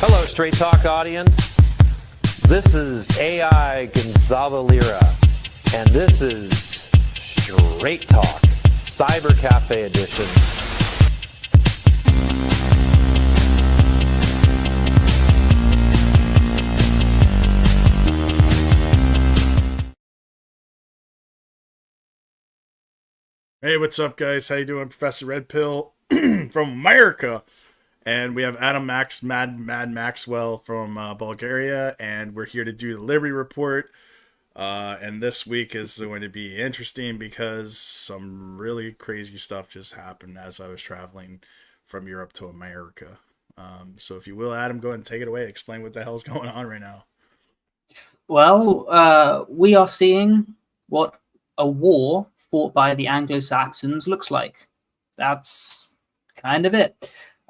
Hello, Straight Talk audience. This is AI Gonzalo Lira, and this is Straight Talk, Cyber Cafe Edition. Hey, what's up, guys? How you doing? Professor Red Pill from America. And we have Mad Maxwell from Bulgaria, and we're here to do the Liberty Report. And this week is going to be interesting because some really crazy stuff just happened as I was traveling from Europe to America. So if you will, Adam, go ahead and take it away. Explain what the hell's going on right now. Well, we are seeing what a war fought by the Anglo-Saxons looks like. That's kind of it.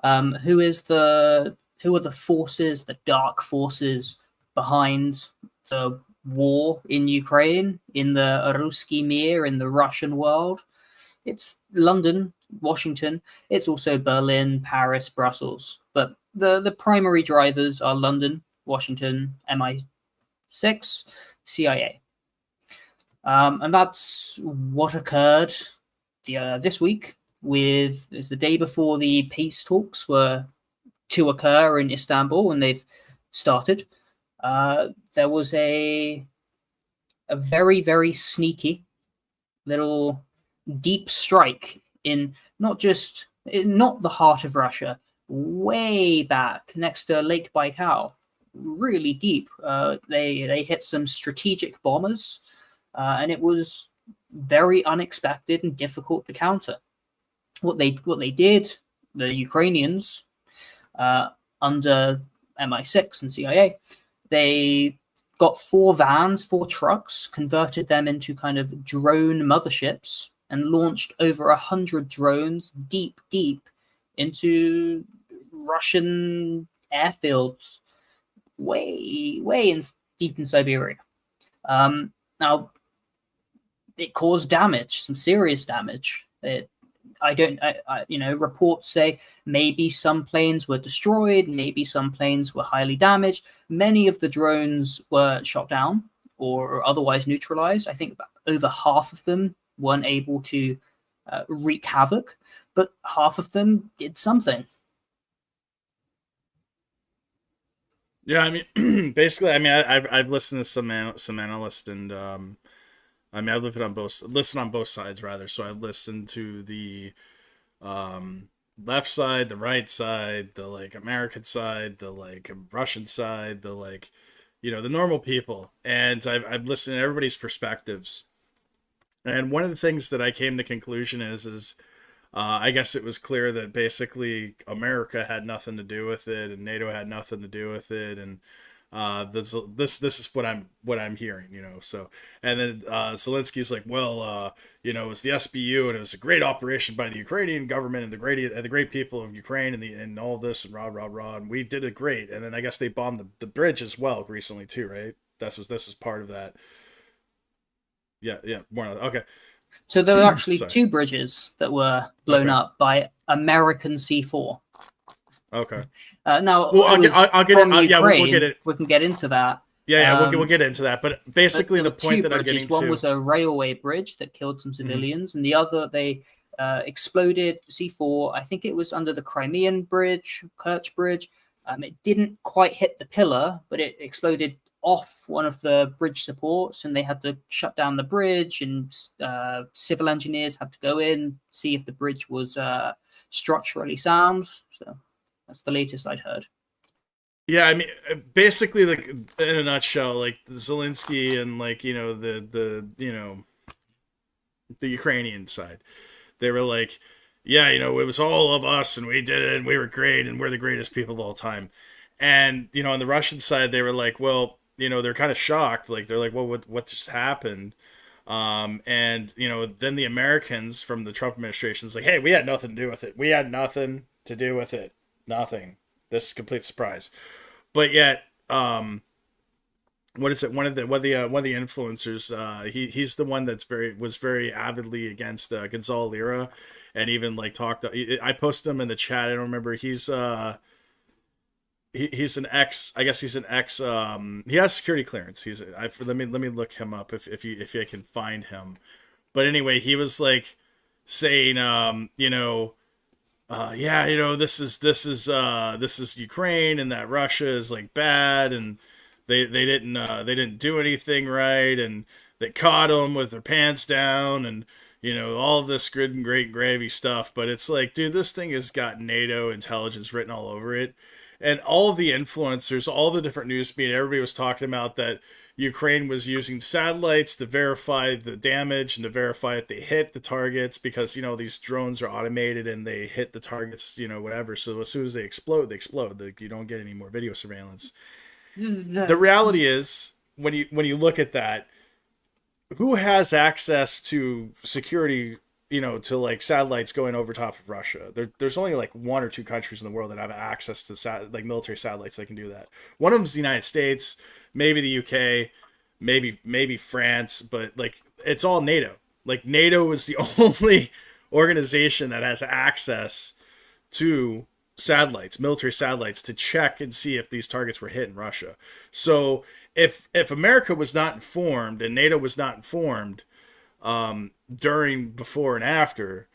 Who are the forces, the dark forces behind the war in Ukraine, in the Ruski Mir, in the Russian world? It's London, Washington. It's also Berlin, Paris, Brussels. But the primary drivers are London, Washington, MI6, CIA. And that's what occurred this week. It was the day before the peace talks were to occur in Istanbul, and they've started. There was a very, very sneaky little deep strike in not the heart of Russia, way back next to Lake Baikal, really deep. They hit some strategic bombers. And it was very unexpected and difficult to counter. What they did, the Ukrainians, under MI6 and CIA, they got 4 trucks, converted them into kind of drone motherships, and launched over 100 drones deep into Russian airfields, way deep in Siberia. Now, it caused damage, some serious damage. Reports say maybe some planes were destroyed, maybe some planes were highly damaged. Many of the drones were shot down or otherwise neutralized. I think about over half of them weren't able to wreak havoc, but half of them did something. Yeah, I mean, basically, I mean, I've listened to some analysts, and I mean, I've listened on both sides rather. So I listened to the left side, the right side, the like American side, the like Russian side, the like, the normal people, and I've listened to everybody's perspectives. And one of the things that I came to conclusion is I guess it was clear that basically America had nothing to do with it, and NATO had nothing to do with it, and this is what I'm hearing, So, and then Zelensky's like, well, it was the SBU, and it was a great operation by the Ukrainian government and the great people of Ukraine, and all this, and rah, and we did it great. And then I guess they bombed the bridge as well recently too, right? This was part of that. Yeah, more okay. So there were actually 2 bridges that were blown up by American C4. Okay. Now, well, I'll get in. We'll get it. We can get into that. Yeah, we'll get into that. But basically, the point that I'm getting to. One was a railway bridge that killed some civilians, and the other they exploded C4. I think it was under the Crimean Bridge, Kerch Bridge. It didn't quite hit the pillar, but it exploded off one of the bridge supports, and they had to shut down the bridge, and civil engineers had to go in, see if the bridge was structurally sound. So that's the latest I'd heard. Yeah, I mean, basically, like in a nutshell, like Zelensky and like the Ukrainian side, they were like, yeah, it was all of us, and we did it, and we were great, and we're the greatest people of all time. And on the Russian side, they were like, well, they're kind of shocked, like they're like, well, what just happened? And then the Americans from the Trump administration is like, hey, we had nothing to do with it. We had nothing to do with it. Nothing. This is a complete surprise. But yet, what is it? One of the influencers. He's the one was very avidly against Gonzalo Lira, and even like talked. I posted him in the chat. I don't remember. He's he's an ex. I guess he's an ex. He has security clearance. Let me look him up if I can find him. But anyway, he was like saying, yeah, this is Ukraine, and that Russia is like bad, and they didn't do anything right, and they caught them with their pants down, and all this good and great gravy stuff. But it's like, dude, this thing has got NATO intelligence written all over it. And all the influencers, all the different news media, everybody was talking about that Ukraine was using satellites to verify the damage and to verify that they hit the targets, because, these drones are automated and they hit the targets, whatever. So as soon as they explode. Like, you don't get any more video surveillance. The reality is, when you look at that, who has access to security, to like satellites going over top of Russia? There's only like one or two countries in the world that have access to like military satellites that can do that. One of them is the United States, maybe the UK, maybe France, but like it's all NATO. Like NATO is the only organization that has access to satellites, military satellites, to check and see if these targets were hit in Russia. So if America was not informed and NATO was not informed during, before, and after,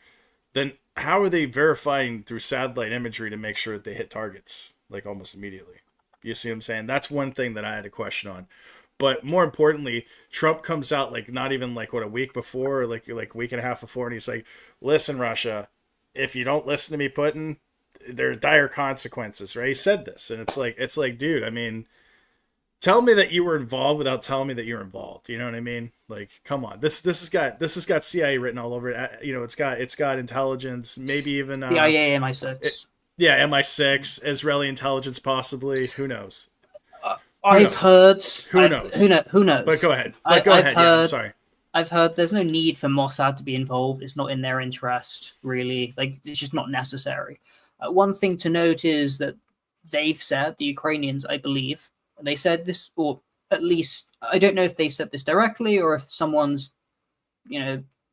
then how are they verifying through satellite imagery to make sure that they hit targets like almost immediately? You see what I'm saying? That's one thing that I had a question on. But more importantly, Trump comes out like not even like a week before, or like a week and a half before, and he's like, "Listen, Russia, if you don't listen to me, Putin, there are dire consequences." Right? He said this, and it's like, dude, I mean, tell me that you were involved without telling me that you're involved. You know what I mean? Like, come on. This has got CIA written all over it. It's got intelligence, maybe even CIA, MI6. MI6, Israeli intelligence, possibly. Who knows? I've heard. Who knows? Who knows? But go ahead. I'm sorry. I've heard there's no need for Mossad to be involved. It's not in their interest, really. Like, it's just not necessary. One thing to note is that they've said, the Ukrainians, I believe, they said this, or at least, I don't know if they said this directly or if someone's,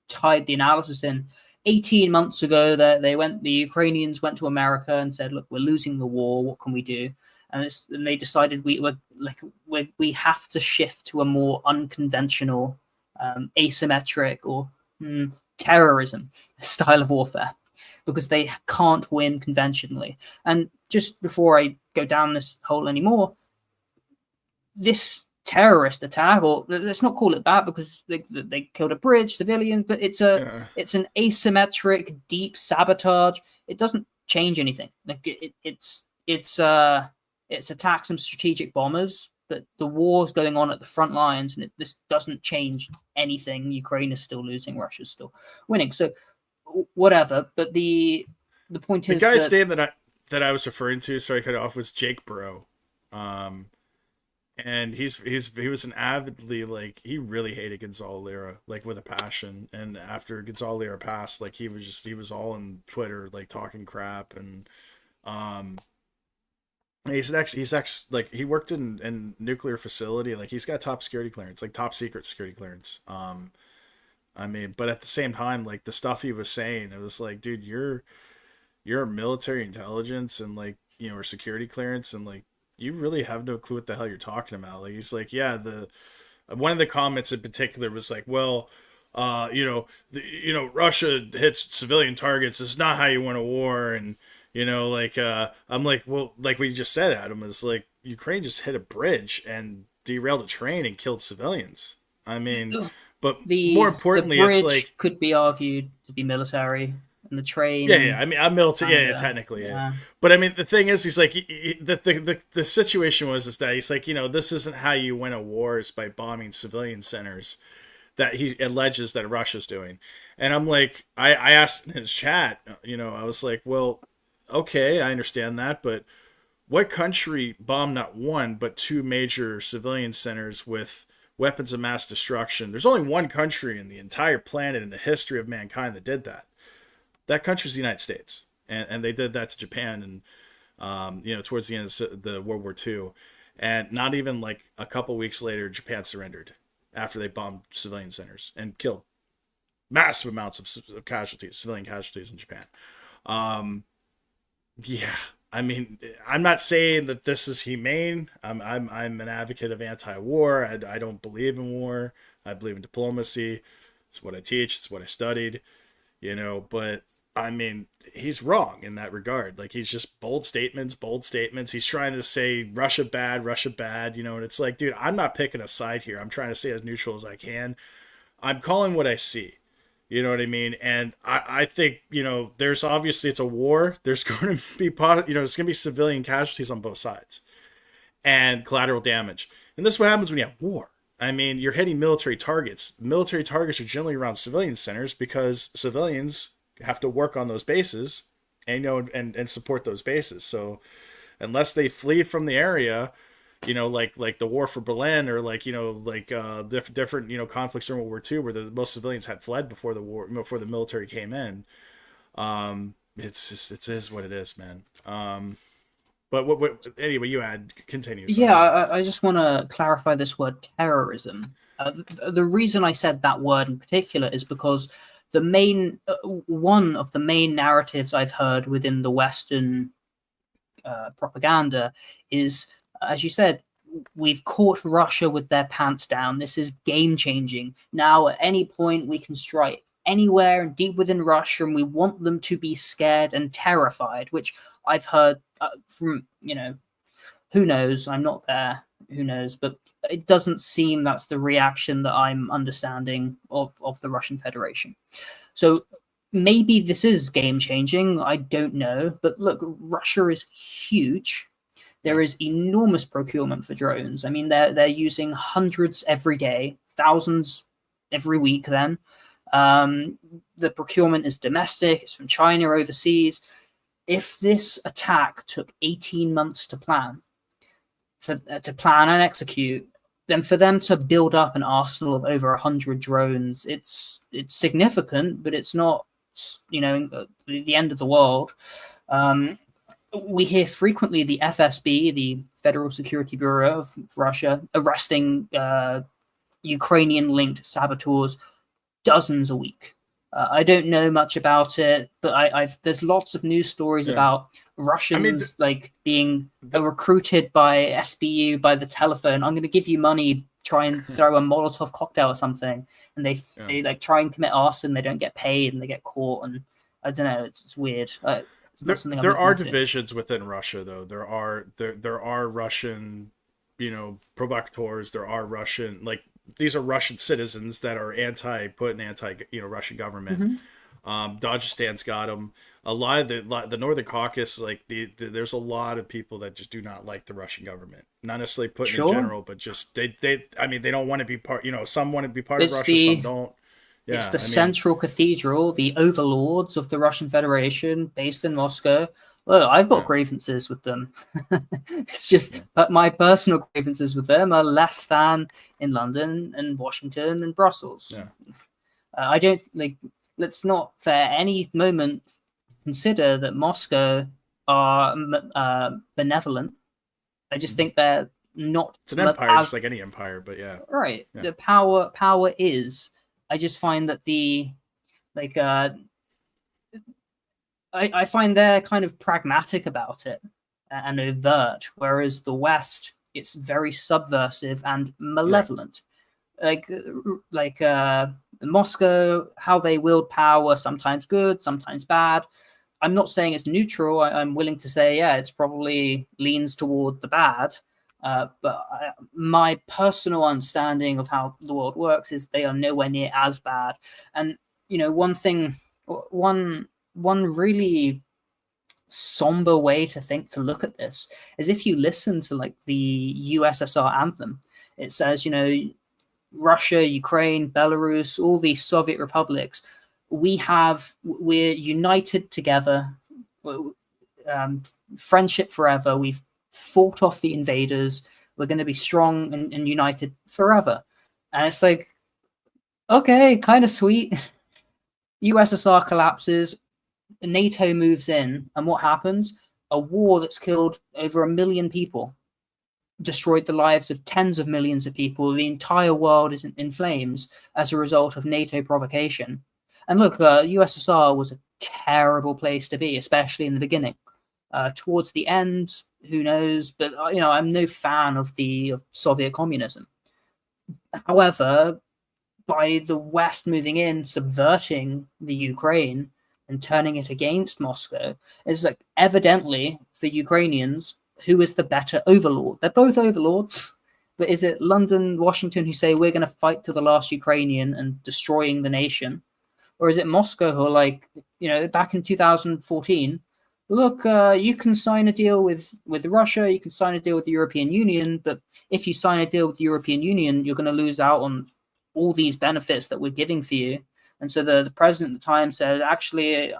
tied the analysis in. 18 months ago, the Ukrainians went to America and said, "Look, we're losing the war. What can we do?" And they decided we have to shift to a more unconventional, asymmetric or terrorism style of warfare, because they can't win conventionally. And just before I go down this hole anymore, this terrorist attack, or let's not call it that, because they killed a bridge, civilians, but it's an asymmetric, deep sabotage. It doesn't change anything. Like it's attacked some strategic bombers, but the war's going on at the front lines, and this doesn't change anything. Ukraine is still losing, Russia's still winning. So whatever. But the point is, the guy's name that I was referring to, sorry to cut it off, was Jake Bro. And he was an avidly, like, he really hated Gonzalo Lira, like, with a passion. And after Gonzalo Lira passed, like, he was all on Twitter, like, talking crap. And he's ex, like, he worked in nuclear facility. Like, he's got top security clearance, like, top secret security clearance. I mean, but at the same time, like, the stuff he was saying, it was like, dude, you're military intelligence and, like, or security clearance, and, like, you really have no clue what the hell you're talking about. Like, he's like, yeah, one of the comments in particular was like, well, Russia hits civilian targets. It's not how you win a war. And, I'm like, well, like we just said, Adam, is like, Ukraine just hit a bridge and derailed a train and killed civilians. I mean, but more importantly, the bridge it's like, could be argued to be military. And the train. Yeah. I mean, I'm military. Yeah, technically. Yeah. But I mean, the thing is, he's like, the situation is that he's like, this isn't how you win a war, is by bombing civilian centers, that he alleges that Russia's doing. And I'm like, I asked in his chat, I was like, well, okay, I understand that, but what country bombed not one but two major civilian centers with weapons of mass destruction? There's only one country in the entire planet in the history of mankind that did that. That country's the United States, and they did that to Japan, and towards the end of the World War II, and not even like a couple weeks later, Japan surrendered after they bombed civilian centers and killed massive amounts of casualties, civilian casualties in Japan. Yeah, I mean, I'm not saying that this is humane. I'm an advocate of anti-war. I don't believe in war. I believe in diplomacy. It's what I teach. It's what I studied. You know, but I mean, he's wrong in that regard. Like, he's just bold statements, bold statements. He's trying to say Russia bad, you know, and it's like, dude, I'm not picking a side here. I'm trying to stay as neutral as I can. I'm calling what I see. You know what I mean? And I think, you know, there's obviously, it's a war. There's going to be, you know, there's going to be civilian casualties on both sides and collateral damage. And this is what happens when you have war. I mean, you're hitting military targets. Military targets are generally around civilian centers because civilians have to work on those bases and, you know, and support those bases. So unless they flee from the area, you know, like the war for Berlin, or like, you know, like different, you know, conflicts during World War II, where most civilians had fled before the war, before the military came in. It's just, it is what it is, man. But what anyway, you continue. Sorry. Yeah, I just want to clarify this word terrorism. The reason I said that word in particular is because the main one of the main narratives I've heard within the Western propaganda is, as you said, we've caught Russia with their pants down. This is game changing. Now, at any point, we can strike anywhere deep within Russia, and we want them to be scared and terrified, which I've heard from, you know, who knows? I'm not there. Who knows? But it doesn't seem that's the reaction that I'm understanding of the Russian Federation. So maybe this is game changing. I don't know. But look, Russia is huge. There is enormous procurement for drones. I mean, they're using hundreds every day, thousands every week then. The procurement is domestic. It's from China, overseas. If this attack took 18 months to plan and execute, then for them to build up an arsenal of over 100 drones, it's significant, but it's not, you know, the end of the world. We hear frequently the FSB, the Federal Security Bureau of Russia, arresting Ukrainian-linked saboteurs dozens a week. I don't know much about it, but there's lots of news stories about Russians being recruited by SBU by the telephone. I'm going to give you money, try and throw a Molotov cocktail or something, and they like try and commit arson. They don't get paid and they get caught, and I don't know. It's weird. There are divisions within Russia, though. There are Russian, you know, provocateurs. There are Russian, like, these are Russian citizens that are Russian government. Mm-hmm. Dagestan's got them. A lot of the Northern Caucasus, like there's a lot of people that just do not like the Russian government. Not necessarily put in general, but just they don't want to be part. You know, some want to be part of Russia, some don't. Yeah, it's the central cathedral, the overlords of the Russian Federation, based in Moscow. Well, I've got grievances with them. It's just, but my personal grievances with them are less than in London and Washington and Brussels. Yeah. I don't like. Let's not for any moment consider that Moscow are benevolent. I just think they're not. It's an empire, just like any empire, but yeah. Right. Yeah. The power is. I just find that I find they're kind of pragmatic about it and overt, whereas the West, it's very subversive and malevolent. Like Moscow, how they wield power, sometimes good, sometimes bad. I'm not saying it's neutral. I'm willing to say, yeah, it's probably leans toward the bad. But my personal understanding of how the world works is they are nowhere near as bad. And, you know, one really somber way to look at this is if you listen to like the USSR anthem. It says, you know, Russia, Ukraine, Belarus, all these Soviet republics, we're united together, friendship forever. We've fought off the invaders. We're going to be strong and united forever. And it's like, okay, kind of sweet. USSR collapses, NATO moves in, and what happens? A war that's killed over 1 million people, destroyed the lives of tens of millions of people. The entire world is in flames as a result of NATO provocation. And look, USSR was a terrible place to be, especially in the beginning. Towards the end, who knows? But I'm no fan of the Soviet communism. However, by the West moving in, subverting the Ukraine and turning it against Moscow, it's like evidently for Ukrainians, who is the better overlord? They're both overlords, but is it London, Washington who say we're going to fight to the last Ukrainian and destroying the nation? Or is it Moscow who are like, back in 2014, look, you can sign a deal with Russia, you can sign a deal with the European Union, but if you sign a deal with the European Union, you're going to lose out on all these benefits that we're giving for you. And so the president at the time said, actually,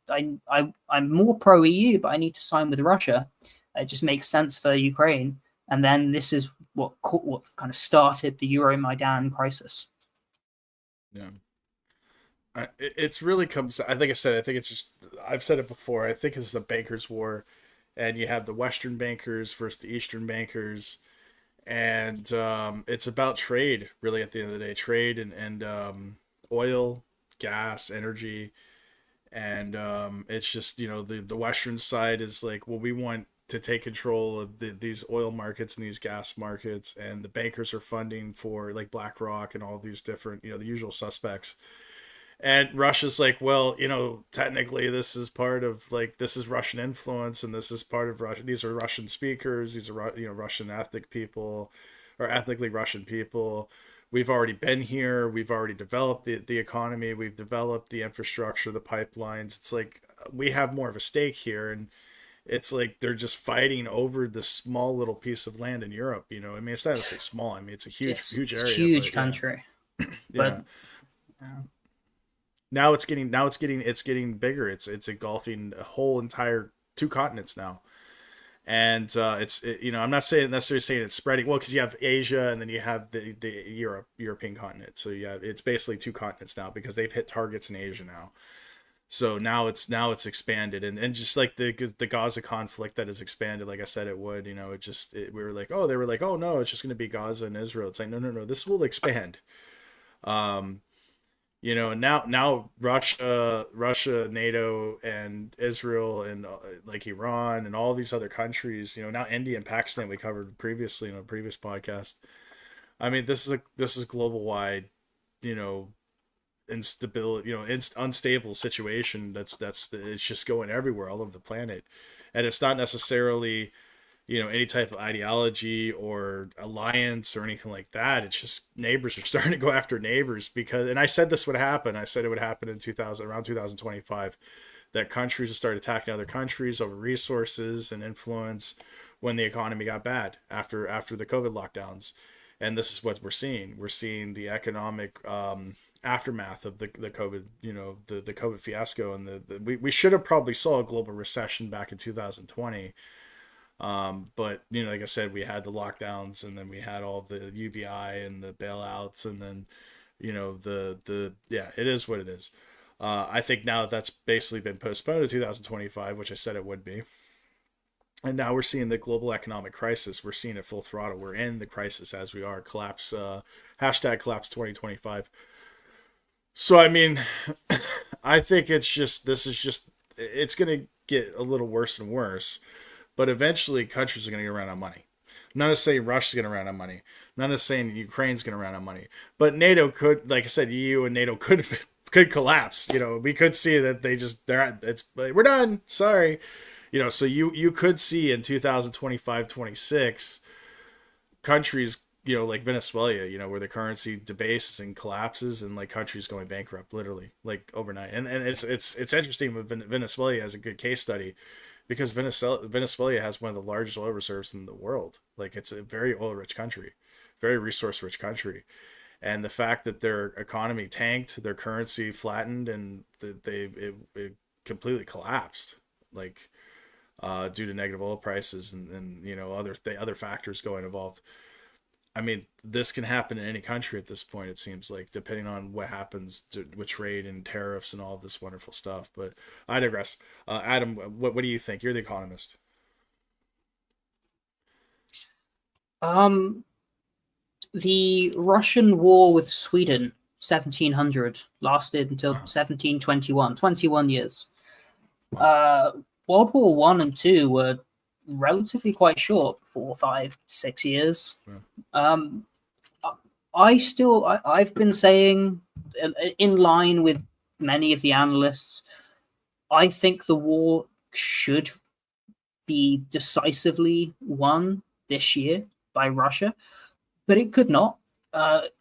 I'm more pro-EU, but I need to sign with Russia. It just makes sense for Ukraine. And then this is what kind of started the Euromaidan crisis. Yeah. It's really comes, I think it's just, I've said it before, I think it's the bankers' war, and you have the Western bankers versus the Eastern bankers, and it's about trade, really, at the end of the day. Trade and oil, gas, energy, and it's just, the Western side is like, well, we want to take control of these oil markets and these gas markets, and the bankers are funding for like BlackRock and all these different, the usual suspects. And Russia's like, well, technically this is part of this is Russian influence, and this is part of Russia. These are Russian speakers. These are, Russian ethnic people, or ethnically Russian people. We've already been here. We've already developed the economy. We've developed the infrastructure, the pipelines. It's like we have more of a stake here. And it's like they're just fighting over this small little piece of land in Europe. I mean, it's not just small. I mean, it's a huge area. Huge country. Yeah. But, Now it's getting bigger. It's engulfing a whole entire 2 continents now, and I'm not necessarily saying it's spreading well, because you have Asia and then you have the European continent. So yeah, it's basically 2 continents now, because they've hit targets in Asia now. So now it's expanded, and just like the Gaza conflict that has expanded, like I said it would. We were like, they were like, oh no, it's just going to be Gaza and Israel. It's like no, this will expand. Now Russia, NATO, and Israel, and like Iran, and all these other countries. Now India and Pakistan, we covered previously in a previous podcast. I mean, this is global wide, instability, unstable situation. It's just going everywhere, all over the planet, and it's not necessarily any type of ideology or alliance or anything like that. It's just neighbors are starting to go after neighbors, and I said this would happen. I said it would happen in around 2025, that countries would start attacking other countries over resources and influence when the economy got bad after the COVID lockdowns. And this is what we're seeing. We're seeing the economic aftermath of the COVID, the COVID fiasco, and we should have probably saw a global recession back in 2020. But like I said, we had the lockdowns, and then we had all the UBI and the bailouts, and then it is what it is. I think now that's basically been postponed to 2025, which I said it would be. And now we're seeing the global economic crisis. We're seeing it full throttle. We're in the crisis as we are. Collapse, hashtag collapse 2025. So, I mean, I think it's going to get a little worse and worse. But eventually, countries are going to get around on money. I'm not saying Russia's going to run out of money. I'm not saying Ukraine's going to run out of money. But NATO could, like I said, EU and NATO could collapse. We could see that we're done. Sorry. So you could see in 2025, 26, countries, like Venezuela, where the currency debases and collapses, and like countries going bankrupt, literally, like overnight. And it's interesting with Venezuela as a good case study, because Venezuela has one of the largest oil reserves in the world. Like, it's a very oil-rich country, very resource-rich country. And the fact that their economy tanked, their currency flattened, and it completely collapsed, like, due to negative oil prices and other factors going involved. I mean, this can happen in any country at this point, it seems like, depending on what happens with trade and tariffs and all this wonderful stuff. But I digress. Adam, what do you think? You're the economist. The Russian war with Sweden, 1700, lasted until 1721, 21 years. World War One and Two were relatively quite short, 4, 5, 6 years. I've been saying, in line with many of the analysts, I think the war should be decisively won this year by Russia, but it could not.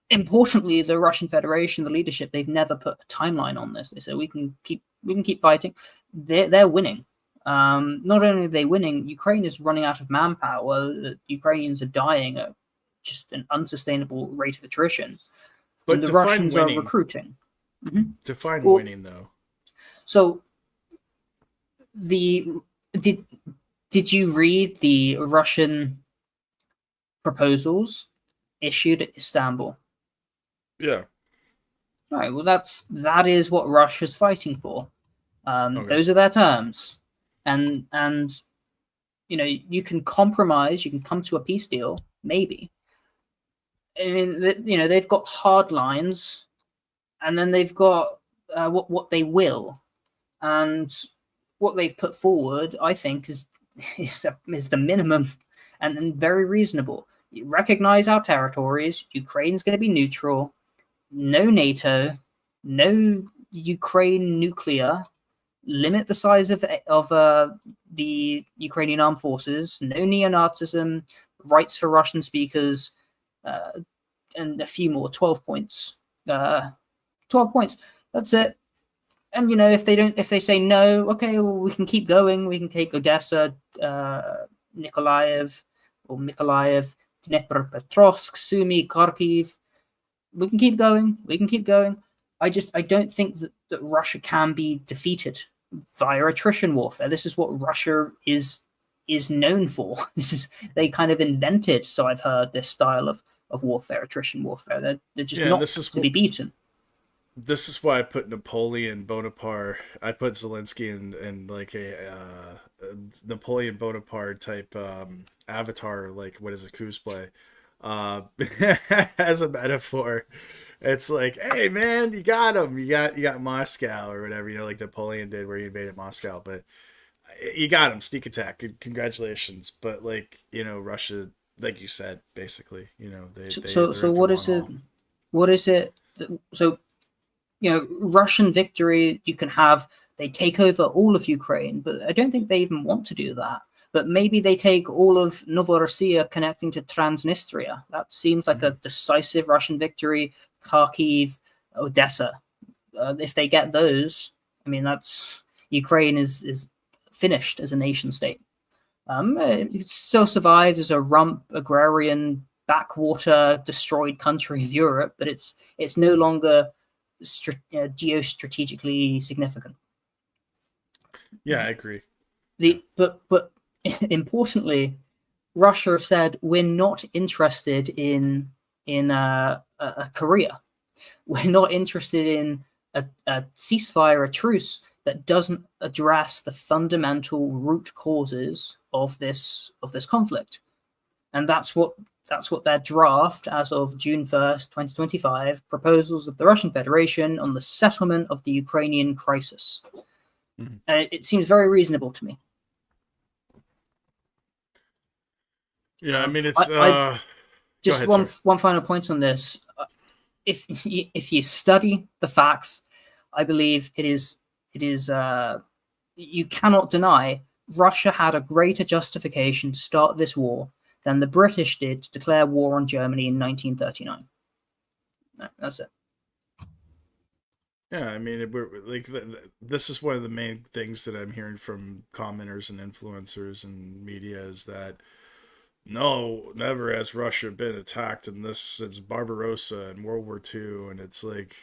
Importantly, the Russian Federation, the leadership, they've never put a timeline on this. They said we can keep fighting. They're winning. Not only are they winning, Ukraine is running out of manpower. The Ukrainians are dying at just an unsustainable rate of attrition. But and the Russians are recruiting. Define winning, though. So, did you read the Russian proposals issued at Istanbul? Yeah. Right. Well, that is what Russia's fighting for. Okay. Those are their terms, and you can compromise. You can come to a peace deal, maybe. I mean, they've got hard lines, and then they've got what they will, and what they've put forward, I think, is the minimum and very reasonable. You recognize our territories. Ukraine's going to be neutral. No NATO. No Ukraine nuclear. Limit the size of the Ukrainian armed forces. No neo-Nazism. Rights for Russian speakers. And a few more. 12 points. 12 points. That's it. And if they say no, okay, well, we can keep going. We can take Odessa, Mykolaiv, Dnepropetrovsk, Sumy, Kharkiv. We can keep going. I don't think that Russia can be defeated via attrition warfare. This is what Russia is known for. They kind of invented, so I've heard, this style of warfare, attrition warfare. They're just not to be beaten. This is why I put Napoleon Bonaparte. I put Zelensky in like a Napoleon Bonaparte type avatar, like what is a cosplay, as a metaphor. It's like, hey man, you got him. You got Moscow or whatever, like Napoleon did, where he invaded Moscow. But you got him, sneak attack. Congratulations. But Russia, like you said, basically, So what is it? What is it? So. Russian victory, you can have, they take over all of Ukraine, but I don't think they even want to do that. But maybe they take all of Novorossiya connecting to Transnistria. That seems like a decisive Russian victory. Kharkiv, Odessa. If they get those, I mean, that's Ukraine is finished as a nation state. It still survives as a rump, agrarian, backwater, destroyed country of Europe, but it's no longer geostrategically significant. Yeah, I agree. But importantly, Russia have said we're not interested in Korea. We're not interested in a ceasefire, a truce that doesn't address the fundamental root causes of this conflict, and that's what their draft, as of June 1st, 2025, proposals of the Russian Federation on the settlement of the Ukrainian crisis. Mm-hmm. And it seems very reasonable to me. Yeah, I mean, it's... just one final point on this. If you study the facts, I believe it is you cannot deny Russia had a greater justification to start this war than the British did to declare war on Germany in 1939. That's it. Yeah, I mean, this is one of the main things that I'm hearing from commenters and influencers and media is that no, never has Russia been attacked in this since Barbarossa and World War II, and it's like,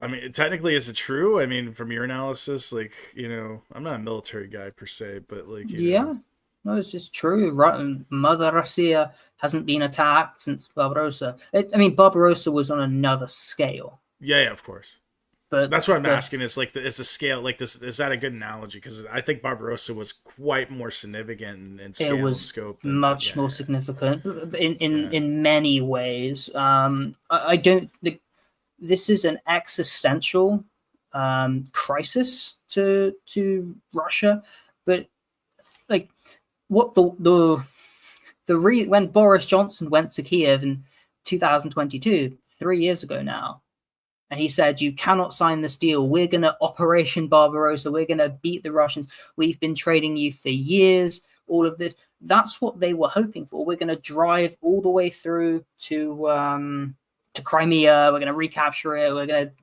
I mean, technically, is it true? I mean, from your analysis, I'm not a military guy per se, but no, it's just true. Mother Russia hasn't been attacked since Barbarossa. Barbarossa was on another scale. Yeah, of course. But that's what I'm asking. It's like it's a scale like this. Is that a good analogy? Because I think Barbarossa was quite more significant in scale and scope. Much more significant in many ways. I don't think this is an existential crisis to Russia. But like, what the when Boris Johnson went to Kiev in 2022, 3 years ago now, and he said, "You cannot sign this deal. We're going to Operation Barbarossa. We're going to beat the Russians. We've been training you for years." All of this. That's what they were hoping for. We're going to drive all the way through to Crimea. We're going to recapture it.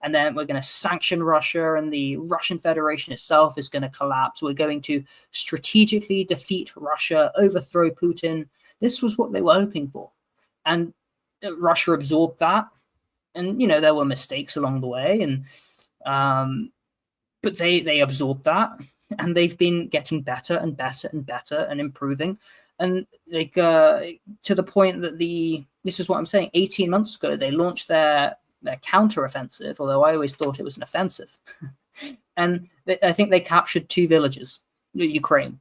And then we're going to sanction Russia, and the Russian Federation itself is going to collapse. We're going to strategically defeat Russia, overthrow Putin. This was what they were hoping for, and Russia absorbed that. And there were mistakes along the way, and but they absorbed that, and they've been getting better and better and better and improving, and like to the point that this is what I'm saying. 18 months ago, they launched their counteroffensive, although I always thought it was an offensive, and I think they captured 2 villages, Ukraine,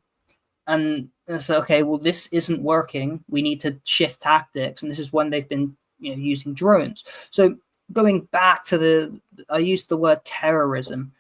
and so okay, well, this isn't working. We need to shift tactics, and this is when they've been using drones. So going back to I used the word terrorism.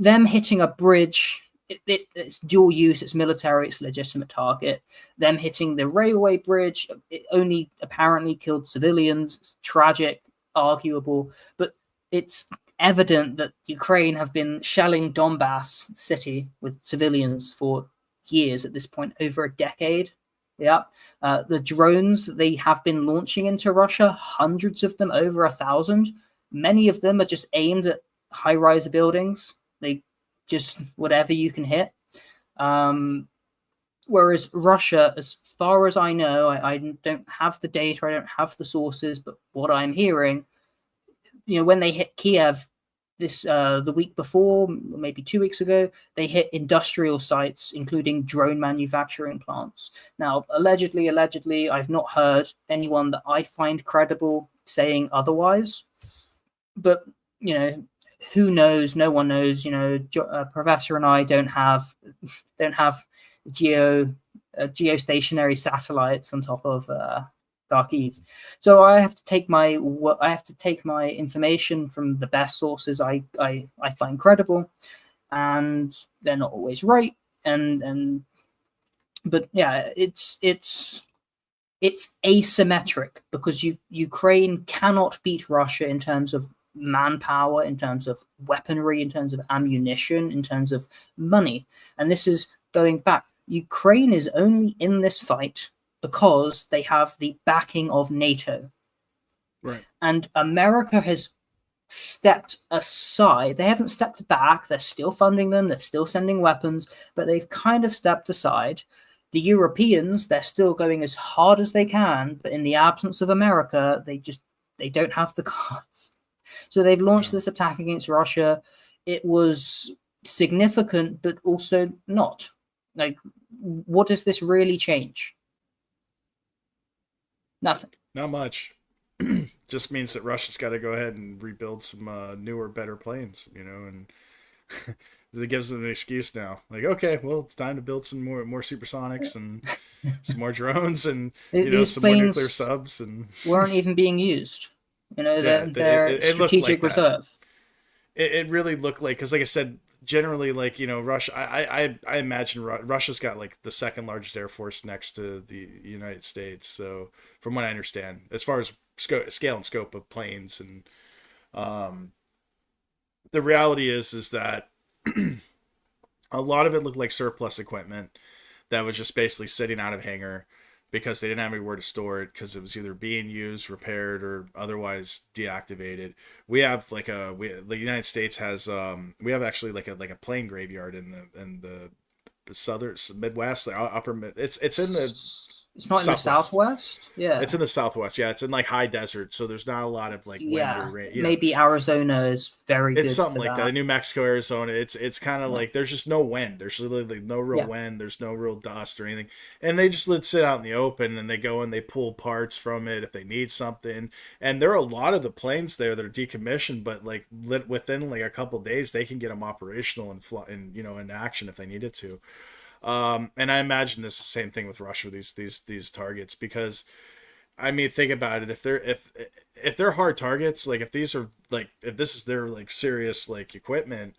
Them hitting a bridge, it's dual use, it's military, it's a legitimate target. Them hitting the railway bridge, it only apparently killed civilians. It's tragic, arguable, but it's evident that Ukraine have been shelling Donbass city with civilians for years at this point, over a decade. Yeah. The drones that they have been launching into Russia, hundreds of them, over 1,000. Many of them are just aimed at high-rise buildings. They just whatever you can hit. Whereas Russia, as far as I know, I don't have the data, I don't have the sources, but what I'm hearing, when they hit Kiev the week before, maybe 2 weeks ago, they hit industrial sites, including drone manufacturing plants. Now, allegedly, I've not heard anyone that I find credible saying otherwise. But, who knows? No one knows. Professor and I don't have geostationary satellites on top of Kharkiv. So I have to take my information from the best sources I find credible, and they're not always right. But yeah, it's asymmetric, because Ukraine cannot beat Russia in terms of manpower, in terms of weaponry, in terms of ammunition, in terms of money. And this is going back. Ukraine is only in this fight because they have the backing of NATO. Right. And America has stepped aside. They haven't stepped back. They're still funding them. They're still sending weapons, but they've kind of stepped aside. The Europeans, they're still going as hard as they can, but in the absence of America, they don't have the cards. So they've launched this attack against Russia. It was significant, but also not. Like, what does this really change? Nothing. Not much. Just means that Russia's got to go ahead and rebuild some newer, better planes, and it gives them an excuse now. Like, okay, well, it's time to build some more supersonics and some more drones and some more nuclear subs, and weren't even being used. Their strategic like reserve. It really looked like, because like I said, generally, like, Russia, I imagine Russia's got like the second largest air force next to the United States. So from what I understand, as far as scale and scope of planes, and the reality is that a lot of it looked like surplus equipment that was just basically sitting out of hangar because they didn't have anywhere to store it, because it was either being used, repaired, or otherwise deactivated. We have like the United States has we have actually like a plane graveyard in the southern Midwest, the upper mid. It's in the. It's not in the Southwest? Yeah. It's in the Southwest. Yeah, it's in like high desert, so there's not a lot of like wind or rain. Maybe Arizona is very good. It's something like that. New Mexico, Arizona. It's kind of like there's just no wind. There's literally no real wind. There's no real dust or anything. And they just sit out in the open, and they go and they pull parts from it if they need something. And there are a lot of the planes there that are decommissioned, but like within like a couple of days, they can get them operational and in action if they needed to. And I imagine this is the same thing with Russia, these targets, because I mean, think about it. If they're hard targets, like if these are like if this is their like serious like equipment,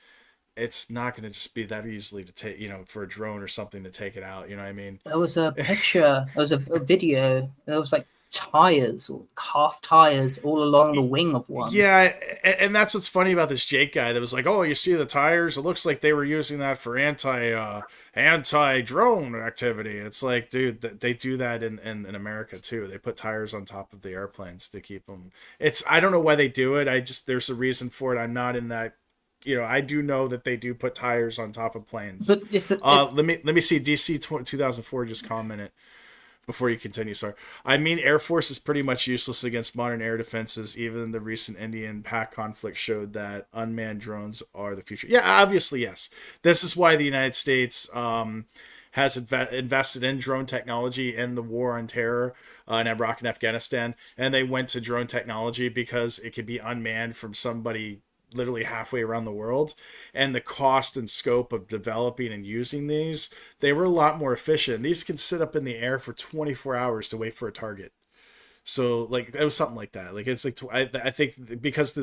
it's not going to just be that easily to take, for a drone or something to take it out. You know what I mean? There was a picture, there was a video, there was like tires or half tires all along the wing of one. Yeah, and that's what's funny about this Jake guy that was like, oh, you see the tires? It looks like they were using that for anti drone activity. It's like, dude, they do that in America too. They put tires on top of the airplanes to keep them. I don't know why they do it. There's a reason for it. I'm not in that. I do know that they do put tires on top of planes. But let me see. DC 2004 just commented. Before you continue, sorry. I mean, Air Force is pretty much useless against modern air defenses. Even the recent Indian-Pak conflict showed that unmanned drones are the future. Yeah, obviously, yes. This is why the United States has invested in drone technology in the war on terror in Iraq and Afghanistan. And they went to drone technology because it could be unmanned from somebody literally halfway around the world, and the cost and scope of developing and using these, they were a lot more efficient. These can sit up in the air for 24 hours to wait for a target. So like it was something like that. Like it's like I think because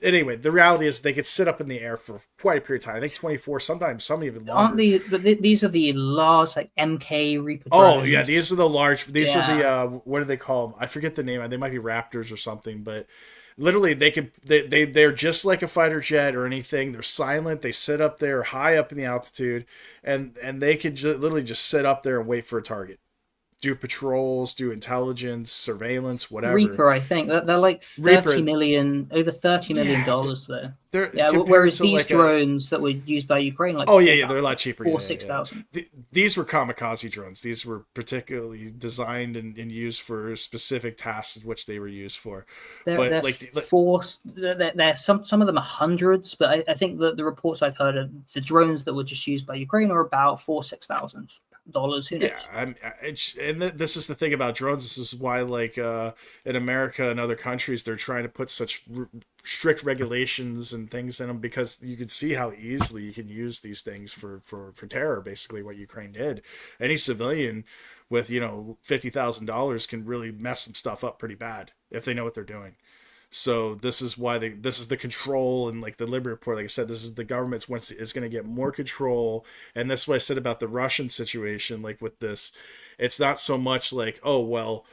anyway, the reality is they could sit up in the air for quite a period of time. I think 24, sometimes some even longer. Aren't they? But these are the large like MK Reaper drones. Oh yeah, these are the large. These are the what do they call them? I forget the name. They might be Raptors or something, but. Literally, they're just like a fighter jet or anything. They're silent. They sit up there high up in the altitude, and they could literally just sit up there and wait for a target. Do patrols, do intelligence, surveillance, whatever. Reaper, I think they're like over $30 million though. Whereas these drones that were used by Ukraine, like they're a lot cheaper. 6,000. These were kamikaze drones. These were particularly designed and used for specific tasks which they were used for. They're some of them are hundreds, but I think that the reports I've heard of the drones that were just used by Ukraine are about $6,000. Who knows? And this is the thing about drones. This is why, like in America and other countries, they're trying to put such strict regulations and things in them because you can see how easily you can use these things for terror. Basically, what Ukraine did. Any civilian with $50,000 can really mess some stuff up pretty bad if they know what they're doing. So this is why this is the control, and like the Liberty Report, like I said, this is the government's once is going to get more control. And that's what I said about the Russian situation. Like with this, it's not so much like, oh, well,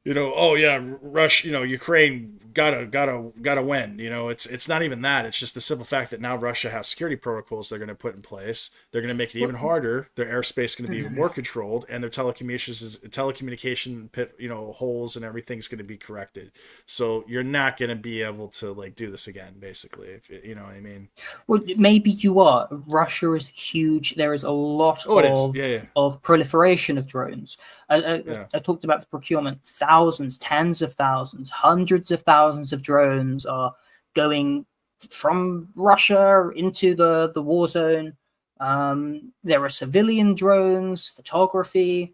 Russia, Ukraine gotta win. It's not even that. It's just the simple fact that now Russia has security protocols they're going to put in place. They're going to make it even harder. Their airspace is going to be even more controlled, and their telecommunication pit, holes and everything's going to be corrected. So you're not going to be able to like do this again, basically. If you know what I mean. Well, maybe you are. Russia is huge. There is a lot of proliferation of drones. I talked about the procurement. Thousands, tens of thousands, hundreds of thousands of drones are going from Russia into the war zone. There are civilian drones, photography.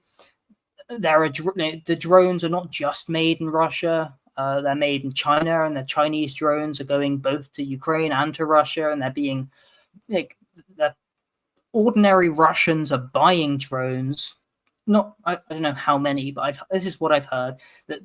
The drones are not just made in Russia. They're made in China, and the Chinese drones are going both to Ukraine and to Russia, and they're being like the ordinary Russians are buying drones. I don't know how many, but this is what I've heard, that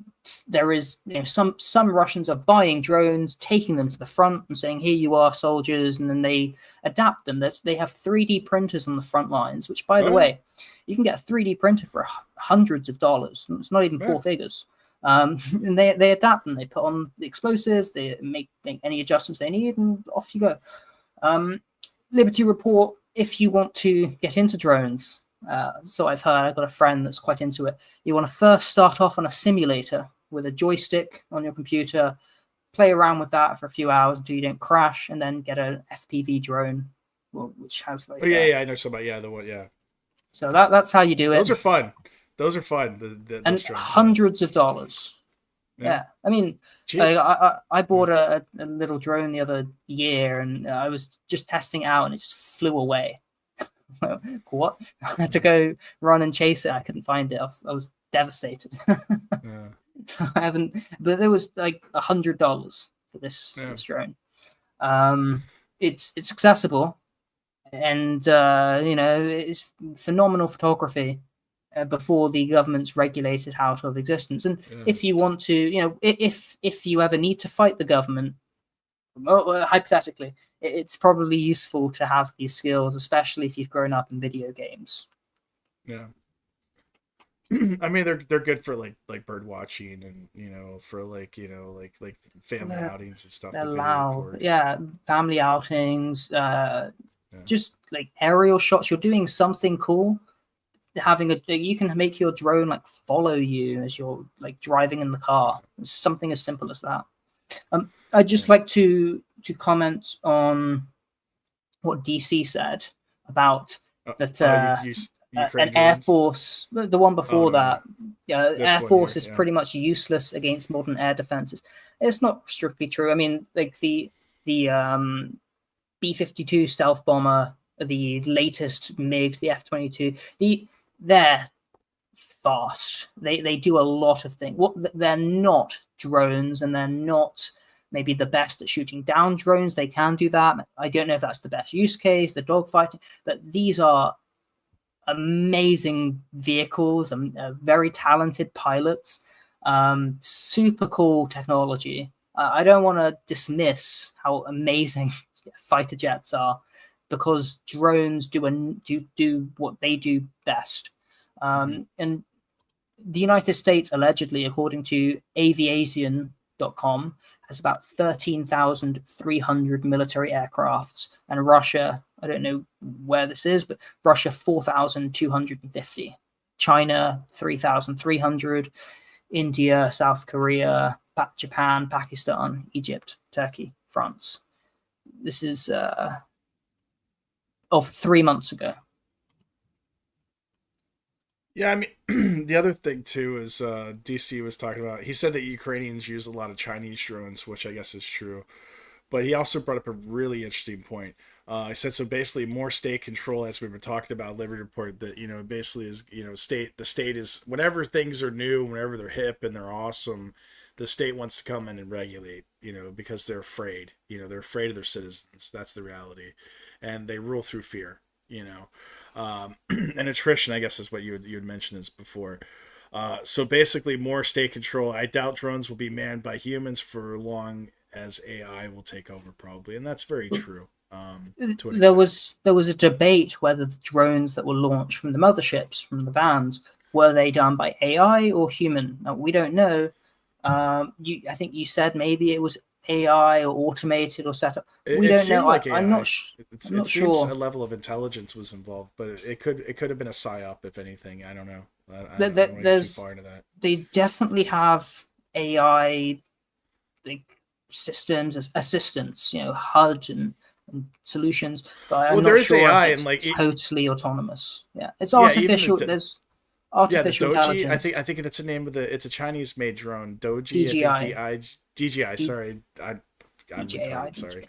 there is some Russians are buying drones, taking them to the front and saying, here you are, soldiers, and then they adapt them. They have 3D printers on the front lines, which, by the way, you can get a 3D printer for hundreds of dollars. It's not even four figures. And they adapt them. They put on the explosives, they make any adjustments they need, and off you go. Liberty Report, if you want to get into drones, so I've heard, I've got a friend that's quite into it. You want to first start off on a simulator with a joystick on your computer, play around with that for a few hours until you don't crash, and then get an FPV drone, which has like I know somebody, the one, So that's how you do it. Those are fun. And hundreds of dollars. Yeah. I mean, I bought a little drone the other year, and I was just testing it out, and it just flew away. What? I had to go run and chase it. I couldn't find it. I was devastated. I haven't, but there was like $100 for this drone. It's accessible, and it's phenomenal photography. before the government's regulated out of existence. And Yeah. if you want to, if you ever need to fight the government, hypothetically, it's probably useful to have these skills, especially if you've grown up in video games. Yeah. I mean, they're good for like bird watching and for like family outings and stuff. They're loud, family outings, just like aerial shots. You're doing something cool. You can make your drone like follow you as you're like driving in the car. It's something as simple as that. I'd just like to comment on what DC said about that. An Air Force, the one before that, Air Force is pretty much useless against modern air defenses. It's not strictly true. I mean, like the B-52 stealth bomber, the latest MiGs, the F-22, they're fast. They do a lot of things. They're not drones, and they're not maybe the best at shooting down drones. They can do that. I don't know if that's the best use case, the dogfighting, but these are amazing vehicles and very talented pilots. Super cool technology. I don't want to dismiss how amazing fighter jets are, because drones do what they do best. And the United States, allegedly, according to aviation.com, has about 13,300 military aircrafts, and Russia, I don't know where this is, but Russia 4,250, China 3,300, India, South Korea, Japan, Pakistan, Egypt, Turkey, France. This is of 3 months ago. Yeah, I mean, the other thing too is DC was talking about. He said that Ukrainians use a lot of Chinese drones, which I guess is true. But he also brought up a really interesting point. I said, so basically more state control, as we were talking about, Liberty Report, that, basically is, the state is, whenever things are new, whenever they're hip and they're awesome, the state wants to come in and regulate, because they're afraid, they're afraid of their citizens. That's the reality. And they rule through fear, and attrition, I guess, is what you had mentioned as before. So basically more state control. I doubt drones will be manned by humans for long as AI will take over, probably. And that's very true. There was a debate whether the drones that were launched from the motherships, from the vans, were they done by AI or human? Now, we don't know. I think you said maybe it was AI or automated or set up. We don't know. Like I'm not sure. A level of intelligence was involved, but it could have been a psyop, if anything. I don't know. I don't want to get too far into that. They definitely have AI like systems as assistants, HUD and solutions. But I'm not sure AI if it's and like totally autonomous. Yeah, it's artificial. There's artificial intelligence. I think that's the name of it's a Chinese made drone. DJI. Sorry, I'm retarded, sorry.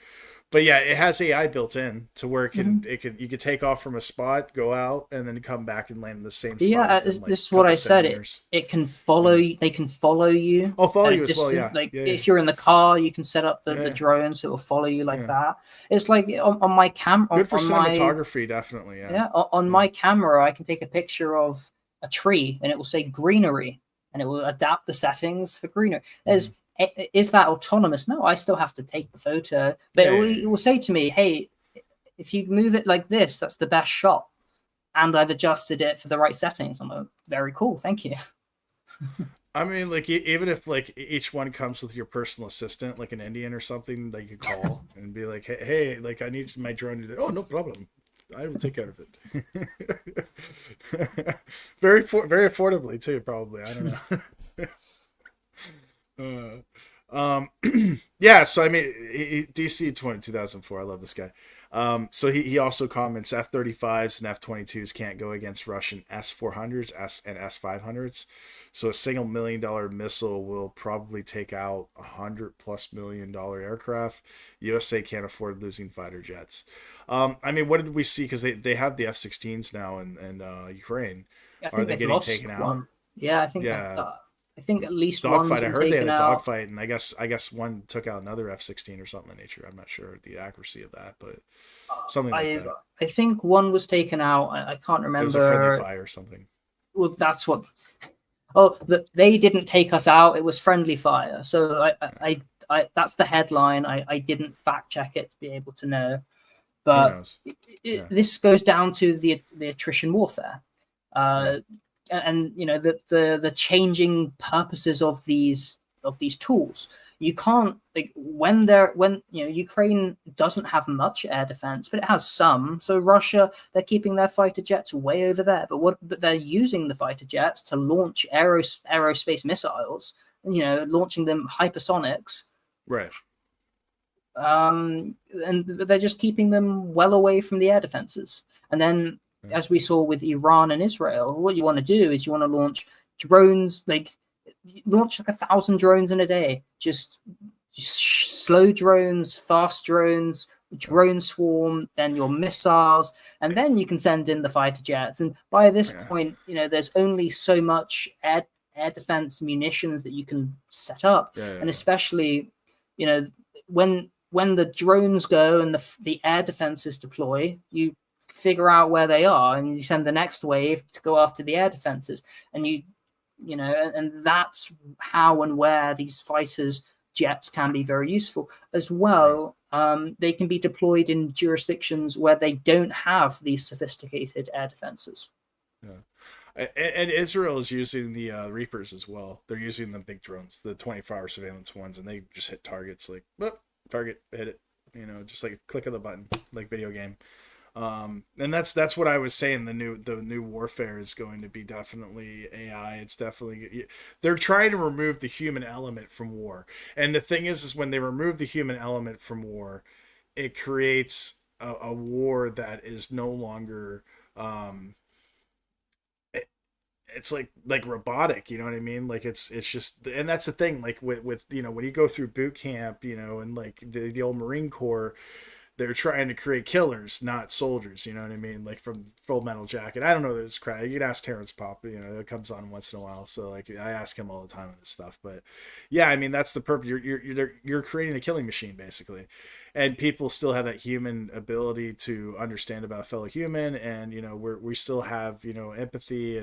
But yeah, it has AI built in to where you could take off from a spot, go out, and then come back and land in the same spot. Yeah, this is what I said. It can follow. They can follow you. Oh, follow you as well. Yeah. If you're in the car, you can set up the drone so it will follow you like that. It's like on my camera. Good for cinematography, definitely. Yeah. Yeah. On my camera, I can take a picture of a tree, and it will say greenery, and it will adapt the settings for greenery. Is that autonomous? No, I still have to take the photo, but it will say to me, hey, if you move it like this, that's the best shot. And I've adjusted it for the right settings. I'm like, very cool. Thank you. I mean, like, even if like each one comes with your personal assistant, like an Indian or something that you could call and be like, hey, like I need my drone to do. Oh, no problem. I will take care of it. very affordably too, probably. I don't know. Yeah, so I mean, DC 2004, I love this guy. So he also comments F-35s and F-22s can't go against Russian S-400s and S-500s. So a single $1 million missile will probably take out $100+ million aircraft. USA can't afford losing fighter jets. I mean, what did we see? Because they have the F-16s now in Ukraine. Are they getting taken out? Yeah, I think. Yeah. I think at least dogfight. I heard they had a dogfight, and I guess one took out another F-16 or something of nature. I'm not sure the accuracy of that, but something like that. I think one was taken out. I can't remember. It was a friendly fire or something. well, that's what. Oh, they didn't take us out. It was friendly fire. So I that's the headline. I didn't fact check it to be able to know, Who but knows? Yeah. this goes down to the attrition warfare, and you know the changing purposes of these tools. You can't, like, when you know, Ukraine doesn't have much air defense, but it has some. So Russia, they're keeping their fighter jets way over there, but they're using the fighter jets to launch aerospace missiles, you know, launching them hypersonics. Right. And they're just keeping them well away from the air defenses. And then, as we saw with Iran and Israel, what you want to do is you want to launch drones, like launch like 1,000 drones in a day, just slow drones, fast drones, drone swarm, then your missiles, and then you can send in the fighter jets. And by this point, you know, there's only so much air defense munitions that you can set up. And especially, you know, when the drones go and the air defenses deploy, you figure out where they are and you send the next wave to go after the air defenses. And you know, and that's how and where these fighters jets can be very useful as well. They can be deployed in jurisdictions where they don't have these sophisticated air defenses. Yeah. And Israel is using the Reapers as well. They're using the big drones, the 24-hour surveillance ones, and they just hit targets like, whoop, target, hit it, you know, just like a click of the button, like video game. And that's what I was saying. The new warfare is going to be definitely AI. It's definitely, they're trying to remove the human element from war. And the thing is when they remove the human element from war, it creates a war that is no longer, it's like robotic, you know what I mean? Like it's just, and that's the thing, like with you know, when you go through boot camp, you know, and like the old Marine Corps, they're trying to create killers, not soldiers, you know what I mean? Like from Full Metal Jacket. I don't know this crap. You can ask Terrence Pop, you know, it comes on once in a while. So like I ask him all the time on this stuff. But yeah, I mean that's the purpose. You're creating a killing machine basically. And people still have that human ability to understand about a fellow human, and you know, we still have, you know, empathy,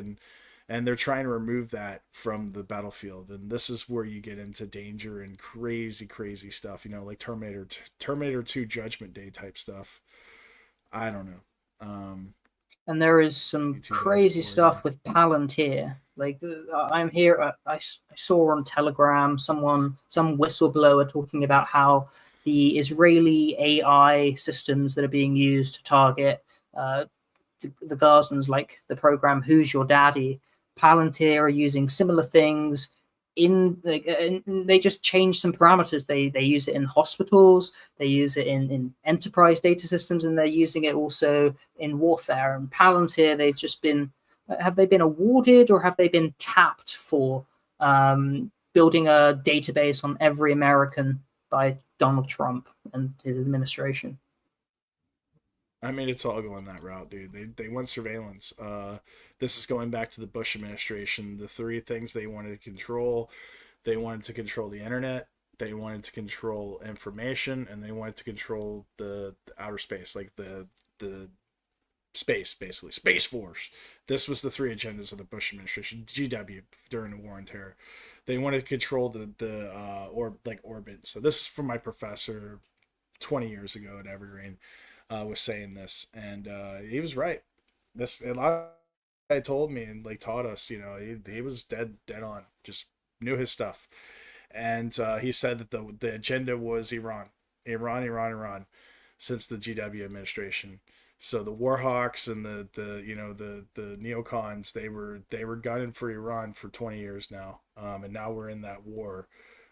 and they're trying to remove that from the battlefield. And this is where you get into danger and crazy stuff, you know, like Terminator 2 Judgment Day type stuff. I don't know. And there is some crazy stuff with Palantir. Like I'm here, I saw on Telegram some whistleblower talking about how the Israeli AI systems that are being used to target the Gazans, like the program Who's Your Daddy, Palantir are using similar things and they just change some parameters. They use it in hospitals, they use it in enterprise data systems, and they're using it also in warfare. And Palantir, have they been awarded or have they been tapped for building a database on every American by Donald Trump and his administration? I mean, it's all going that route, dude. They want surveillance. This is going back to the Bush administration. The three things they wanted to control: they wanted to control the internet, they wanted to control information, and they wanted to control the outer space, like the space, basically Space Force. This was the three agendas of the Bush administration, GW, during the War on Terror. They wanted to control the orbit. So this is from my professor 20 years ago at Evergreen. Was saying this, and he was right. A lot of guy told me and like taught us, you know, he was dead on, just knew his stuff. And he said that the agenda was Iran since the GW administration. So the Warhawks and the you know the neocons, they were gunning for Iran for 20 years now, and now we're in that war,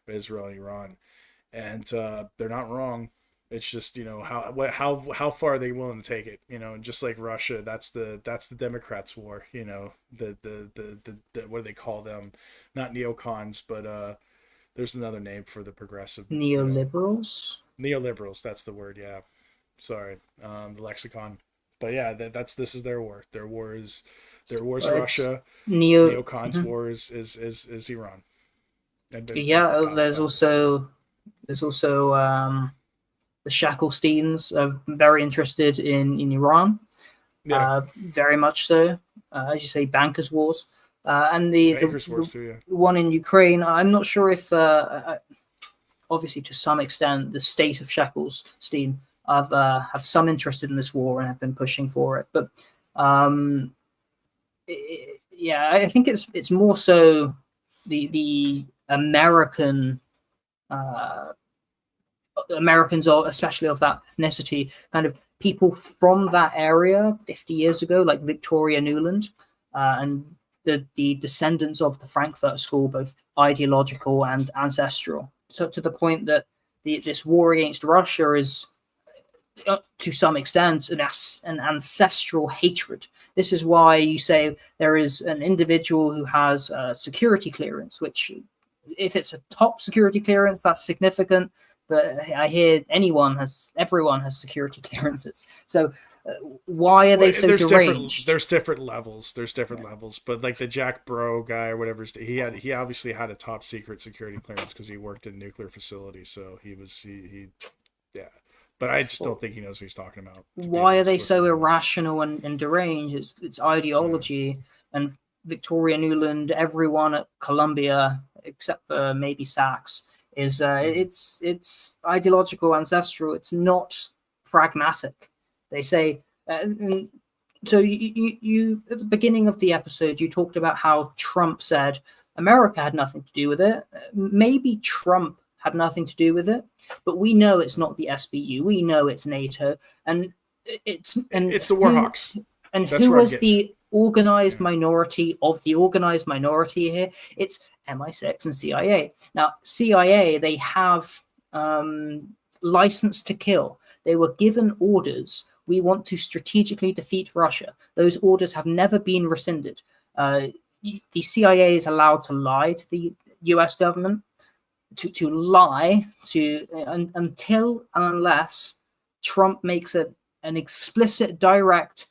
Israel and Iran, and they're not wrong. It's just, you know, how far are they willing to take it, you know? And just like Russia, that's the Democrats' war, you know. The what do they call them? Not neocons, but there's another name for the progressive neoliberals. Neoliberals, that's the word. Yeah, sorry, the lexicon. But yeah, this is their war. Their war is Russia. Neocons' war is Iran. Yeah, there's also the Shacklesteins are very interested in Iran, very much so. as you say, bankers' wars, and the Bankers' wars too, yeah. one in Ukraine. I'm not sure if, obviously, to some extent, the state of Shekels, Steam, have some interest in this war and have been pushing for it. But yeah, I think it's more so the American. Americans, especially of that ethnicity, kind of people from that area 50 years ago, like Victoria Nuland, and the descendants of the Frankfurt School, both ideological and ancestral. So to the point that this war against Russia is, to some extent, an ancestral hatred. This is why you say there is an individual who has security clearance, which, if it's a top security clearance, that's significant. But I hear everyone has security clearances. So why are they so deranged? There's different levels. But like the Jack Bro guy or whatever, he obviously had a top secret security clearance because he worked in nuclear facilities. So he yeah. But I just don't think he knows what he's talking about. Why are they so irrational and deranged? It's ideology. And Victoria Nuland, everyone at Columbia, except for maybe Sachs, is it's ideological, ancestral. It's not pragmatic. They say. So you at the beginning of the episode, you talked about how Trump said America had nothing to do with it. Maybe Trump had nothing to do with it, but we know it's not the SBU. We know it's NATO, and it's the Warhawks. And who was the organized minority of the organized minority here? It's MI6 and CIA. Now, CIA, they have license to kill. They were given orders. We want to strategically defeat Russia. Those orders have never been rescinded. The CIA is allowed to lie to the US government, to lie until and unless Trump makes an explicit, direct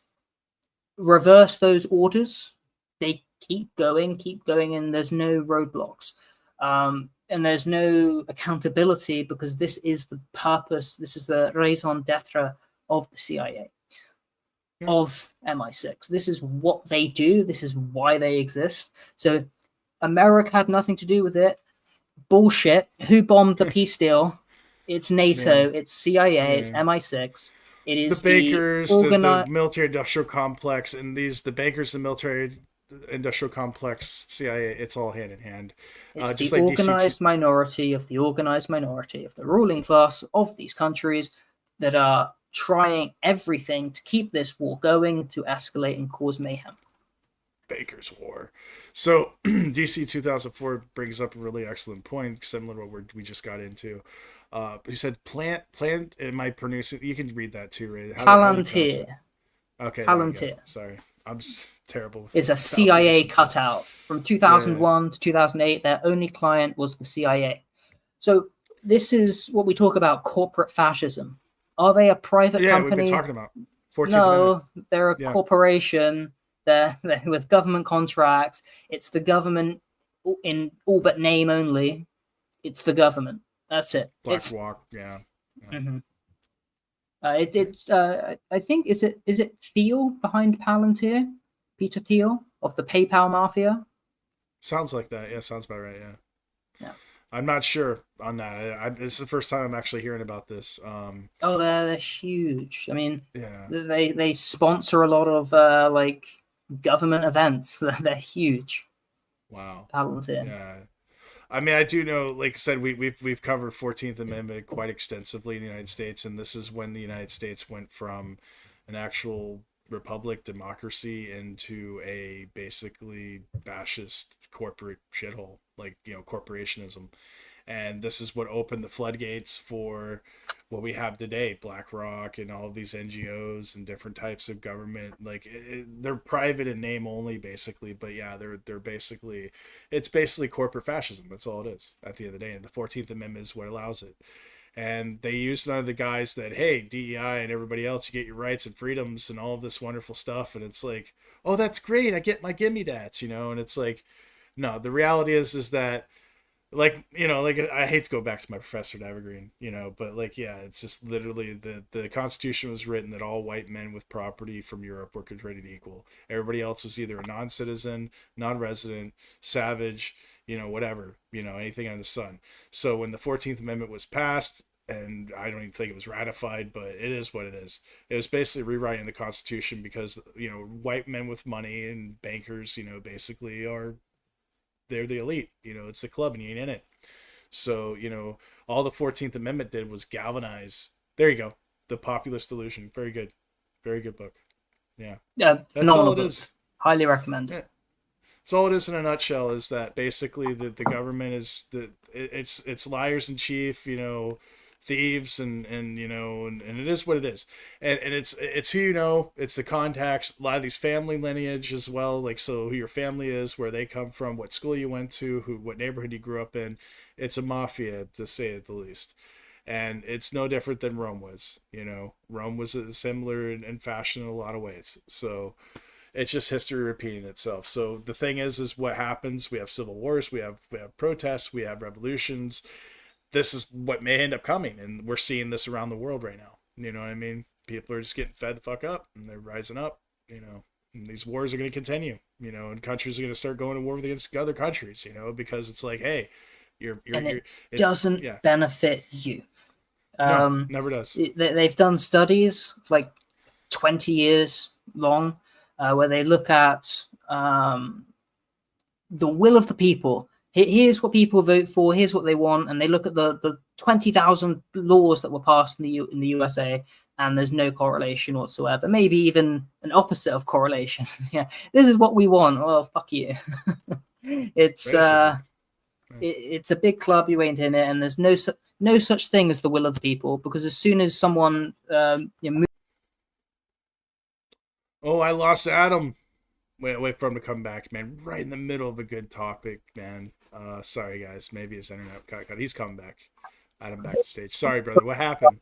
reverse those orders. They keep going, and there's no roadblocks. And there's no accountability, because this is the purpose, this is the raison d'etre of the CIA, of MI6. This is what they do. This is why they exist. So America had nothing to do with it. Bullshit. Who bombed the peace deal? It's NATO. It's CIA. It's MI6. It is the bankers, the military-industrial complex, and the bankers, the military-industrial complex, CIA. It's all hand in hand. It's just the organized minority of the organized minority of the ruling class of these countries that are trying everything to keep this war going, to escalate and cause mayhem. Baker's War. So DC 2004 brings up a really excellent point, similar to what we just got into. He said plant, am I pronouncing? You can read that too, right? Palantir. Okay. Palantir. Sorry. I'm terrible with It's a CIA cutout. From 2001 to 2008, their only client was the CIA. So this is what we talk about, corporate fascism. Are they a private company? Yeah, we've been talking about. No, they're a corporation. They're with government contracts. It's the government in all but name only. It's the government. That's it. Black, yeah. Mm-hmm. I think is it Thiel behind Palantir? Peter Thiel of the PayPal mafia. Sounds like that. Yeah, sounds about right. Yeah. I'm not sure on that. This is the first time I'm actually hearing about this. They're huge. I mean, they sponsor a lot of like government events. They're huge. Wow. Palantir. Yeah. I mean, I do know, like I said, we've covered 14th Amendment quite extensively in the United States, and this is when the United States went from an actual republic democracy into a basically fascist corporate shithole, like, corporationism. And this is what opened the floodgates for what we have today, BlackRock and all of these NGOs and different types of government. Like they're private in name only, basically, but yeah, they're basically, it's basically corporate fascism. That's all it is at the end of the day. And the 14th Amendment is what allows it. And they use none of the guys that, hey, DEI and everybody else, you get your rights and freedoms and all of this wonderful stuff. And it's like, oh, that's great. I get my gimme dats, And it's like, no, the reality is that like, you know, like, I hate to go back to my professor at Evergreen, you know, but like, yeah, it's just literally the Constitution was written that all white men with property from Europe were created equal. Everybody else was either a non-citizen, non-resident, savage, you know, whatever, you know, anything under the sun. So when the 14th Amendment was passed, and I don't even think it was ratified, but it is what it is. It was basically rewriting the Constitution because, you know, white men with money and bankers, you know, basically they're the elite, you know, it's the club and you ain't in it. So, you know, all the 14th Amendment did was galvanize. There you go. The populist delusion. Very good. Very good book. Yeah. Yeah, That's all it is. Highly recommend. Yeah. That's all it is in a nutshell, is that basically the government is it's liars in chief, you know, thieves and you know, and it is what it is. And it's who you know, it's the contacts, a lot of these family lineage as well, like, so who your family is, where they come from, what school you went to, what neighborhood you grew up in. It's a mafia, to say it the least. And it's no different than Rome was, you know. Rome was similar in fashion in a lot of ways. So it's just history repeating itself. So the thing is what happens. We have civil wars, we have protests, we have revolutions. This is what may end up coming, and we're seeing this around the world right now. You know what I mean? People are just getting fed the fuck up, and they're rising up, you know. And these wars are going to continue, you know, and countries are going to start going to war against other countries, you know, because it's like, hey, it doesn't benefit you. No, never does. They've done studies like 20 years long where they look at the will of the people. Here's what people vote for. Here's what they want, and they look at the 20,000 laws that were passed in the USA, and there's no correlation whatsoever. Maybe even an opposite of correlation. Yeah, this is what we want. Well, fuck you. It's it's a big club. You ain't in it, and there's no such thing as the will of the people, because as soon as someone Oh, I lost Adam. Wait for him to come back, man. Right in the middle of a good topic, man. Sorry, guys. Maybe his internet got cut. He's coming back. Adam back to stage. Sorry, brother. What happened?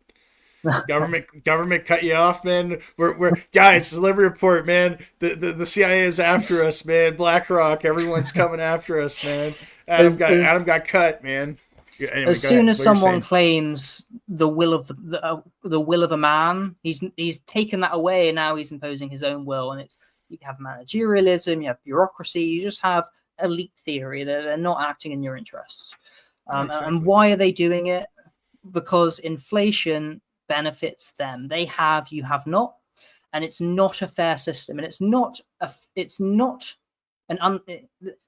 Government cut you off, man. We're guys. Celebrity report, man. The CIA is after us, man. BlackRock. Everyone's coming after us, man. Adam got cut, man. Anyway, as soon as someone claims the will of the will of a man, he's taken that away, and now he's imposing his own will. And you have managerialism, you have bureaucracy, you just have elite theory. They're not acting in your interests. Exactly. And why are they doing it? Because inflation benefits them. They have, you have not, and it's not a fair system. And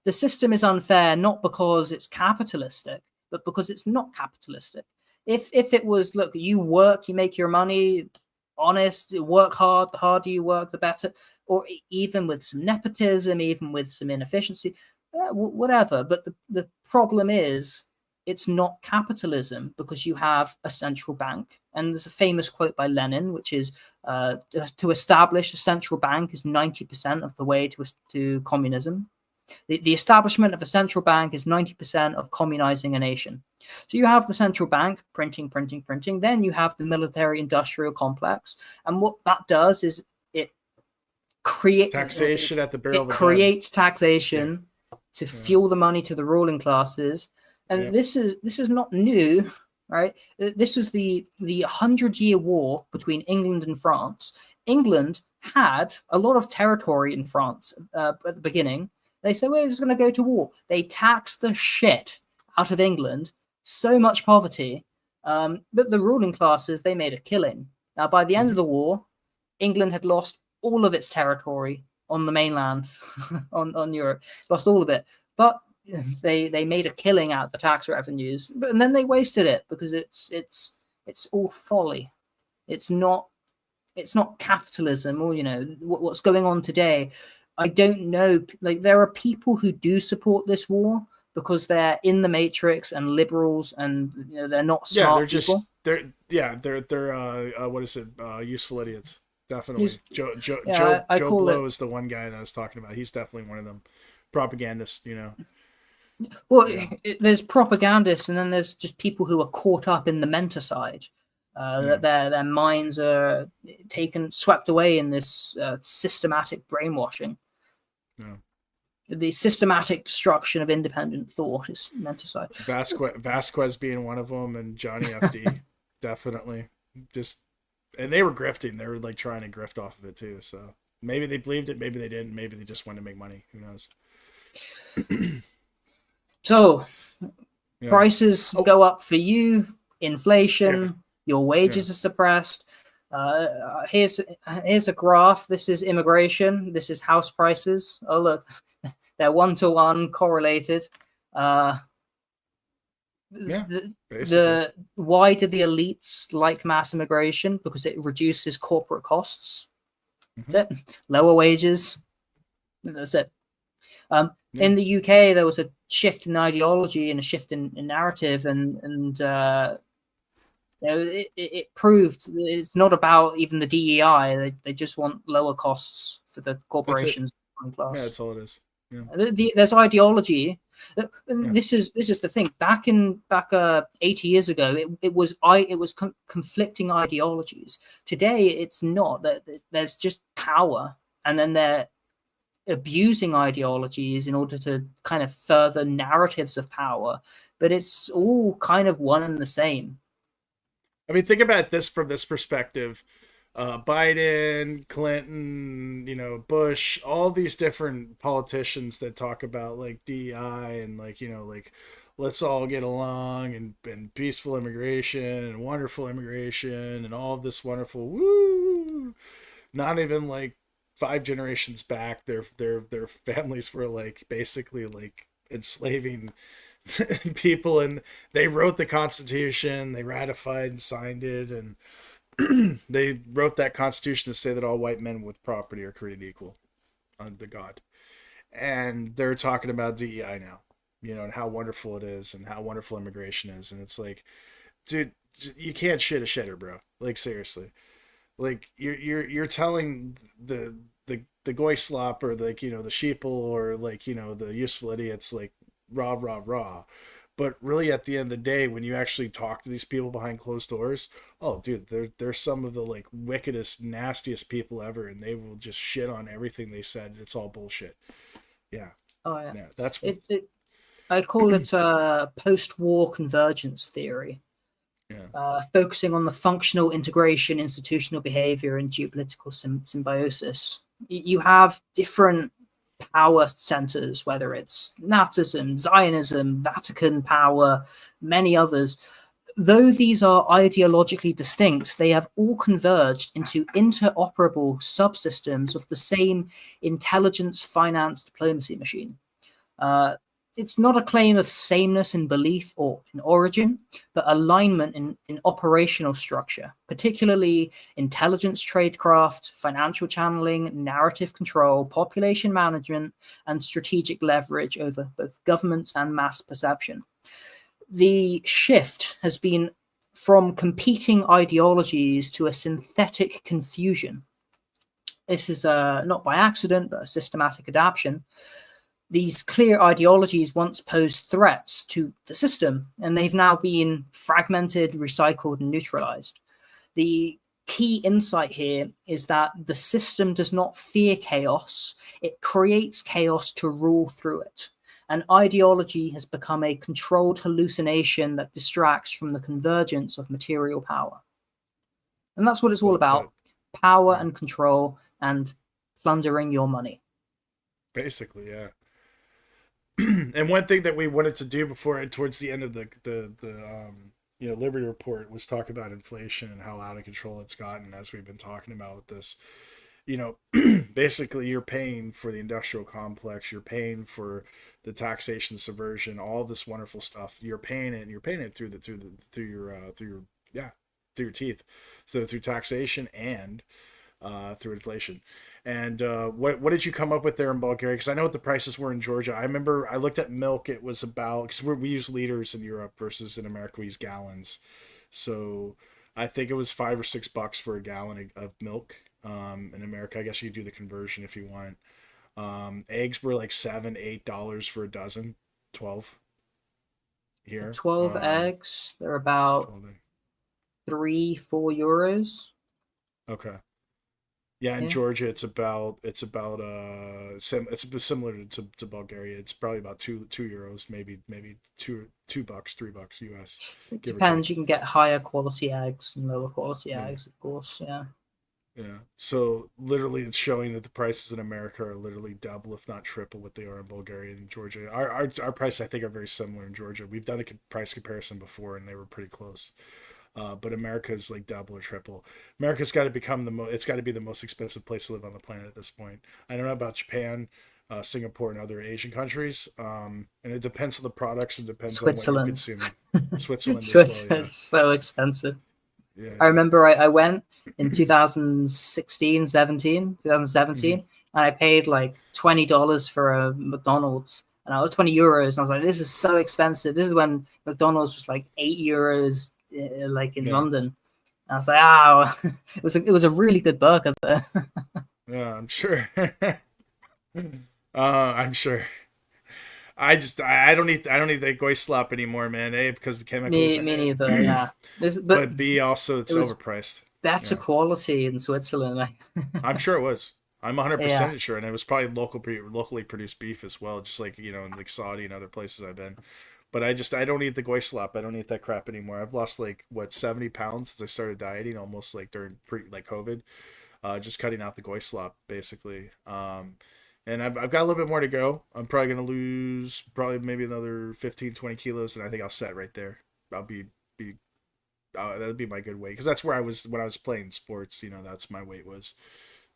the system is unfair not because it's capitalistic, but because it's not capitalistic. If it was, look, you work, you make your money, honest, work hard, the harder you work, the better, or even with some nepotism, even with some inefficiency, whatever. But the problem is, it's not capitalism, because you have a central bank. And there's a famous quote by Lenin, which is, to establish a central bank is 90% of the way to communism. The establishment of a central bank is 90% of communizing a nation. So you have the central bank printing. Then you have the military-industrial complex. And what that does is it creates taxation at the barrel. It creates taxation to fuel the money to the ruling classes. And this is not new, right? This is the 100-year war between England and France. England had a lot of territory in France at the beginning. They said, we're just going to go to war. They taxed the shit out of England, so much poverty. But the ruling classes, they made a killing. Now, by the end of the war, England had lost all of its territory on the mainland, on Europe, lost all of it. But they made a killing out of the tax revenues, and then they wasted it because it's all folly. It's not capitalism, or what's going on today. I don't know. Like, there are people who do support this war because they're in the matrix and liberals, and they're not smart people. They're what is it? Useful idiots. Definitely. Joe Blow is the one guy that I was talking about. He's definitely one of them. Propagandists, Well, there's propagandists, and then there's just people who are caught up in the menticide. That their minds are swept away in this systematic brainwashing. Yeah. the systematic destruction of independent thought is meant to say. Vasquez being one of them, and Johnny FD, definitely. And they were grifting. They were like trying to grift off of it too. So maybe they believed it, maybe they didn't. Maybe they just wanted to make money. Who knows? So prices go up for you. Inflation. Your wages are suppressed. Here's a graph. This is immigration. This is house prices. Oh look, they're 1-to-1 correlated. Why do the elites like mass immigration? Because it reduces corporate costs. That's it. Lower wages. That's it. In the UK, there was a shift in ideology and a shift in narrative, and it proved it's not about even the DEI. They just want lower costs for the corporations. Yeah, that's all it is. Yeah. There's ideology. This is the thing. Back 80 years ago, it was conflicting ideologies. Today, it's not. That there's just power, and then they're abusing ideologies in order to kind of further narratives of power. But it's all kind of one and the same. I mean, think about this from this perspective. Biden, Clinton, Bush, all these different politicians that talk about like DEI and like, like let's all get along and peaceful immigration and wonderful immigration and all of this wonderful woo. Not even like 5 generations back, their families were like basically like enslaving people, and they wrote the Constitution, they ratified and signed it, and they wrote that Constitution to say that all white men with property are created equal under God. And they're talking about DEI now, and how wonderful it is and how wonderful immigration is. And it's like, dude, you can't shit a shitter, bro. Like, seriously. Like, you're telling the goy slop or like, the sheeple or like, the useful idiots, like, rah, rah, rah. But really, at the end of the day, when you actually talk to these people behind closed doors, oh, dude, they're some of the like wickedest, nastiest people ever, and they will just shit on everything they said. It's all bullshit. Yeah. Oh yeah. That's I call it post-war convergence theory. Yeah. Focusing on the functional integration, institutional behavior, and geopolitical symbiosis. You have different power centers, whether it's Nazism, Zionism, Vatican power, many others. Though these are ideologically distinct, they have all converged into interoperable subsystems of the same intelligence, finance, diplomacy machine. It's not a claim of sameness in belief or in origin, but alignment in operational structure, particularly intelligence tradecraft, financial channeling, narrative control, population management, and strategic leverage over both governments and mass perception. The shift has been from competing ideologies to a synthetic confusion. This is not by accident, but a systematic adaptation. These clear ideologies once posed threats to the system, and they've now been fragmented, recycled, and neutralized. The key insight here is that the system does not fear chaos. It creates chaos to rule through it. And ideology has become a controlled hallucination that distracts from the convergence of material power. And that's what it's all about. Power and control and plundering your money. Basically, yeah. And one thing that we wanted to do before, towards the end of the Liberty Report, was talk about inflation and how out of control it's gotten, as we've been talking about with this. Basically, you're paying for the industrial complex, you're paying for the taxation subversion, all this wonderful stuff. You're paying it, and you're paying it through your teeth, so through taxation and through inflation. And what did you come up with there in Bulgaria? Because I know what the prices were in Georgia. I remember I looked at milk. It was about, because we use liters in Europe versus in America we use gallons. So I think it was $5 or $6 for a gallon of milk. In America, I guess you do the conversion if you want. Eggs were like $7, $8 for a dozen. 12 here. 12 eggs. They're about €3-4. Okay. Yeah, in Yeah. Georgia, it's about it's similar to Bulgaria. It's probably about two euros, maybe $2, $3 US, It give or depends. take. You can get higher quality eggs and lower quality Yeah, eggs, of course. Yeah. yeah. So literally, it's showing that the prices in America are literally double, if not triple, what they are in Bulgaria and Georgia. Our prices, I think, are very similar in Georgia. We've done a price comparison before, and they were pretty close. But America's like double or triple. America's got to become it's got to be the most expensive place to live on the planet at this point. I don't know about Japan, Singapore, and other Asian countries. And it depends on the products and depends on what you're Switzerland. consuming. Switzerland as well, yeah, Switzerland's so expensive. yeah. I remember I went in 2016, 17, 2017, Mhm. and I paid like $20 for a McDonald's. And I was 20 euros, and I was like, this is so expensive. This is when McDonald's was like 8 euros, like in Yeah, London. And I was like, oh, it was a really good burger there. yeah. I'm sure. I'm sure. I don't eat that goy slop anymore, man. A, because the chemicals me in it, neither. Yeah, but but B, also it it's was overpriced. better Yeah. quality in Switzerland. I'm sure it was. I'm Yeah, 100% sure, and it was probably locally produced beef as well, just like in like Saudi and other places I've been. But I don't eat the goy slop. I don't eat that crap anymore. I've lost like what 70 pounds since I started dieting, almost like during COVID. Just cutting out the goy slop basically. And I've got a little bit more to go. I'm probably gonna lose probably maybe another 15, 20 kilos, and I think I'll set right there. I'll be that'd be my good weight because that's where I was when I was playing sports. That's my weight was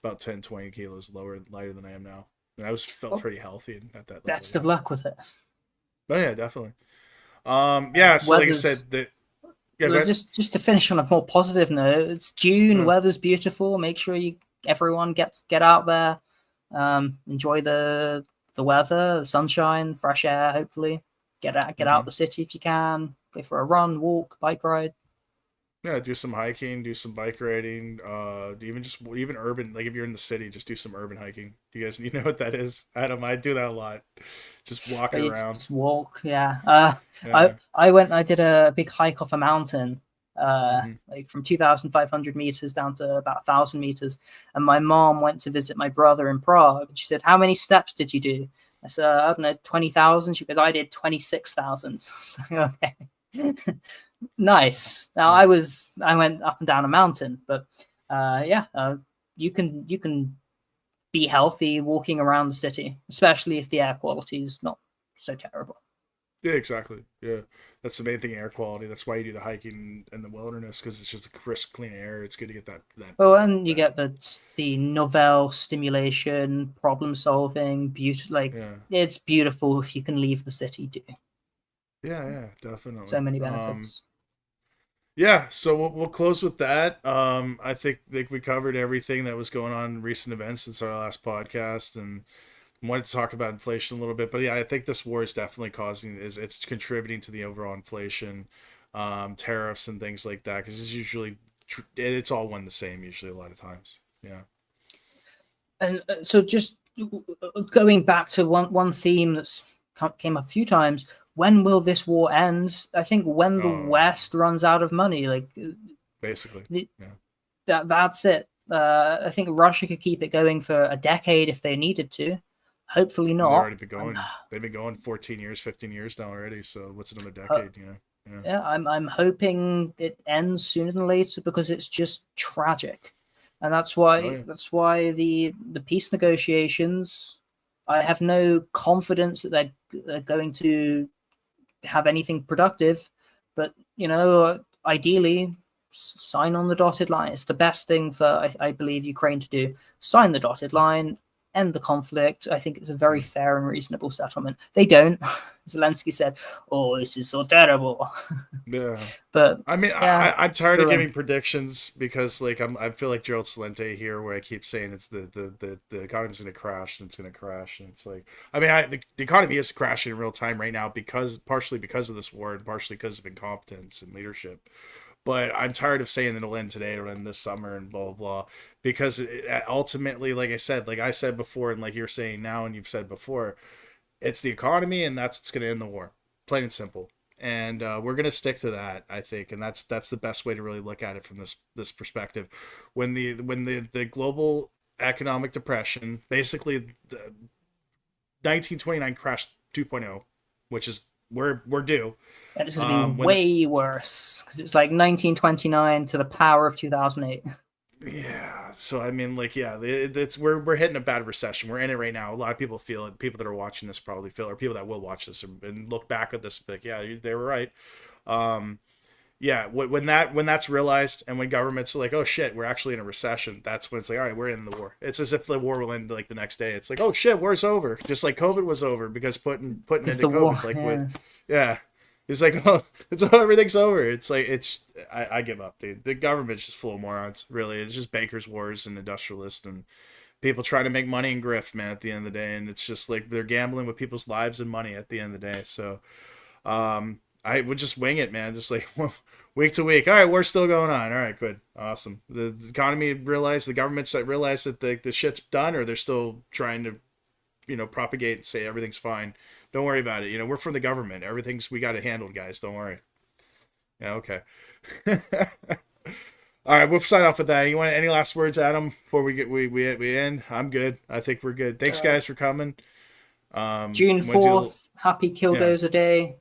about 10, 20 kilos lighter than I am now. And I felt well, pretty healthy at that level. best Yeah. of luck with it. But yeah, definitely. Yeah. So like I Weather's said, yeah. Go ahead. just to finish on a more positive note. It's June, Yeah. weather's beautiful. Make sure everyone get out there, enjoy the weather, the sunshine, fresh air. Hopefully, get Mm-hmm. out the city if you can. Go for a run, walk, bike ride. Yeah, do some hiking, do some bike riding, even urban. Like if you're in the city, just do some urban hiking. You know what that is? Adam, I do that a lot. Just walking But you around. just walk. Yeah. Yeah. I went. I did a big hike up a mountain. Hmm. Like from 2,500 meters down to about 1,000 meters. And my mom went to visit my brother in Prague. And she said, "How many steps did you do?" I said, "I don't know, 20,000." She goes, "I did 26,000." Okay. Nice. Now Yeah. I went up and down a mountain, but yeah, you can be healthy walking around the city, especially if the air quality is not so terrible. Yeah, exactly. Yeah, that's the main thing. Air quality. That's why you do the hiking in the wilderness because it's just a crisp, clean air. It's good to get that. Oh, and you That. get the novel stimulation, problem solving, like Yeah. it's beautiful if you can leave the city too. Yeah. Yeah. So Definitely. many benefits. Yeah, so we'll close with that. I think we covered everything that was going on in recent events since our last podcast, and wanted to talk about inflation a little bit. But yeah, I think this war is definitely it's contributing to the overall inflation, tariffs and things like that. Because it's usually it's all one the same usually a lot of times. Yeah. And so just going back to one theme that's came up a few times, when will this war end? I think when the West runs out of money, like basically. Yeah. that's it. I think Russia could keep it going for a decade if they needed to. Hopefully not. They've already been going. They've been going 14 years, 15 years now already. So what's another decade? Yeah. Yeah, I'm hoping it ends sooner than later because it's just tragic, and that's why the peace negotiations. I have no confidence that they're going to have anything productive, but ideally sign on the dotted line. It's the best thing for I believe Ukraine to do. Sign the dotted line, end the conflict. I think it's a very fair and reasonable settlement. They don't. Zelensky said, "Oh, this is so terrible." Yeah. But I mean, yeah, I'm tired of giving predictions because like I feel like Gerald Celente here, where I keep saying it's the economy's going to crash and it's going to crash, and it's like the economy is crashing in real time right now partially because of this war and partially because of incompetence and leadership. But I'm tired of saying that it'll end today, it'll end this summer, and blah blah blah. Because ultimately, like I said before, and like you're saying now, and you've said before, it's the economy, and that's what's going to end the war, plain and simple. and we're gonna stick to that, I think, and that's the best way to really look at it from this perspective. When the global economic depression, basically the 1929 crash 2.0, which is we're due. And it's going to be way worse because it's like 1929 to the power of 2008. Yeah. So I mean, like, yeah, it's we're hitting a bad recession. We're in it right now. A lot of people feel it. People that are watching this probably feel it, or people that will watch this and look back at this, like, yeah, they were right. Yeah. When that's realized, and when governments are like, oh shit, we're actually in a recession, that's when it's like, all right, we're in the war. It's as if the war will end like the next day. It's like, oh shit, war's over. Just like COVID was over because putting into COVID, war, like, yeah. yeah. It's like, oh, everything's over. It's like, I give up, dude. The government's just full of morons, really. It's just bankers' wars and industrialists and people trying to make money and grift, man, at the end of the day. And it's just like they're gambling with people's lives and money at the end of the day. So I would just wing it, man. Just like week to week. All right, we're still going on. All right, good. Awesome. The economy realized, the governments realized that the shit's done, or they're still trying to, propagate and say everything's fine. Don't worry about it. We're from the government. We got it handled, guys. Don't worry. Yeah, okay. All right, we'll sign off with that. You want any last words, Adam, before we end? I'm good. I think we're good. Thanks, guys, for coming. June 4th, happy Kildozer Day.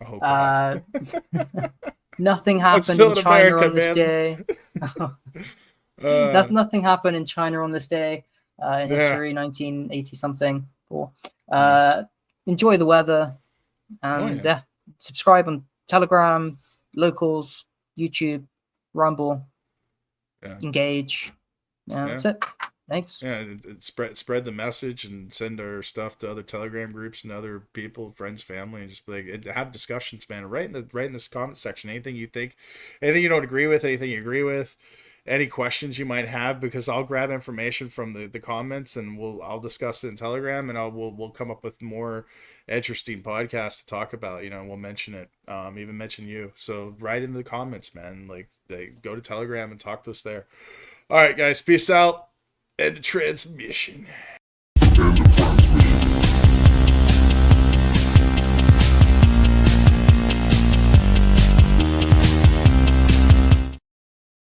Oh, God. Nothing happened in China on this day. Nothing happened in China on this day in history, 1980 something. Cool. Enjoy the weather, and subscribe on Telegram, Locals, YouTube, Rumble, Engage. That's it. Thanks. Yeah, spread the message and send our stuff to other Telegram groups and other people, friends, family, and just have discussions, man. Right in this comment section. Anything you think, anything you don't agree with, anything you agree with, any questions you might have, because I'll grab information from the comments and I'll discuss it in Telegram, and we'll come up with more interesting podcasts to talk about. We'll mention it, even mention you. So write in the comments, man. Like, go to Telegram and talk to us there. All right, guys, peace out. End transmission.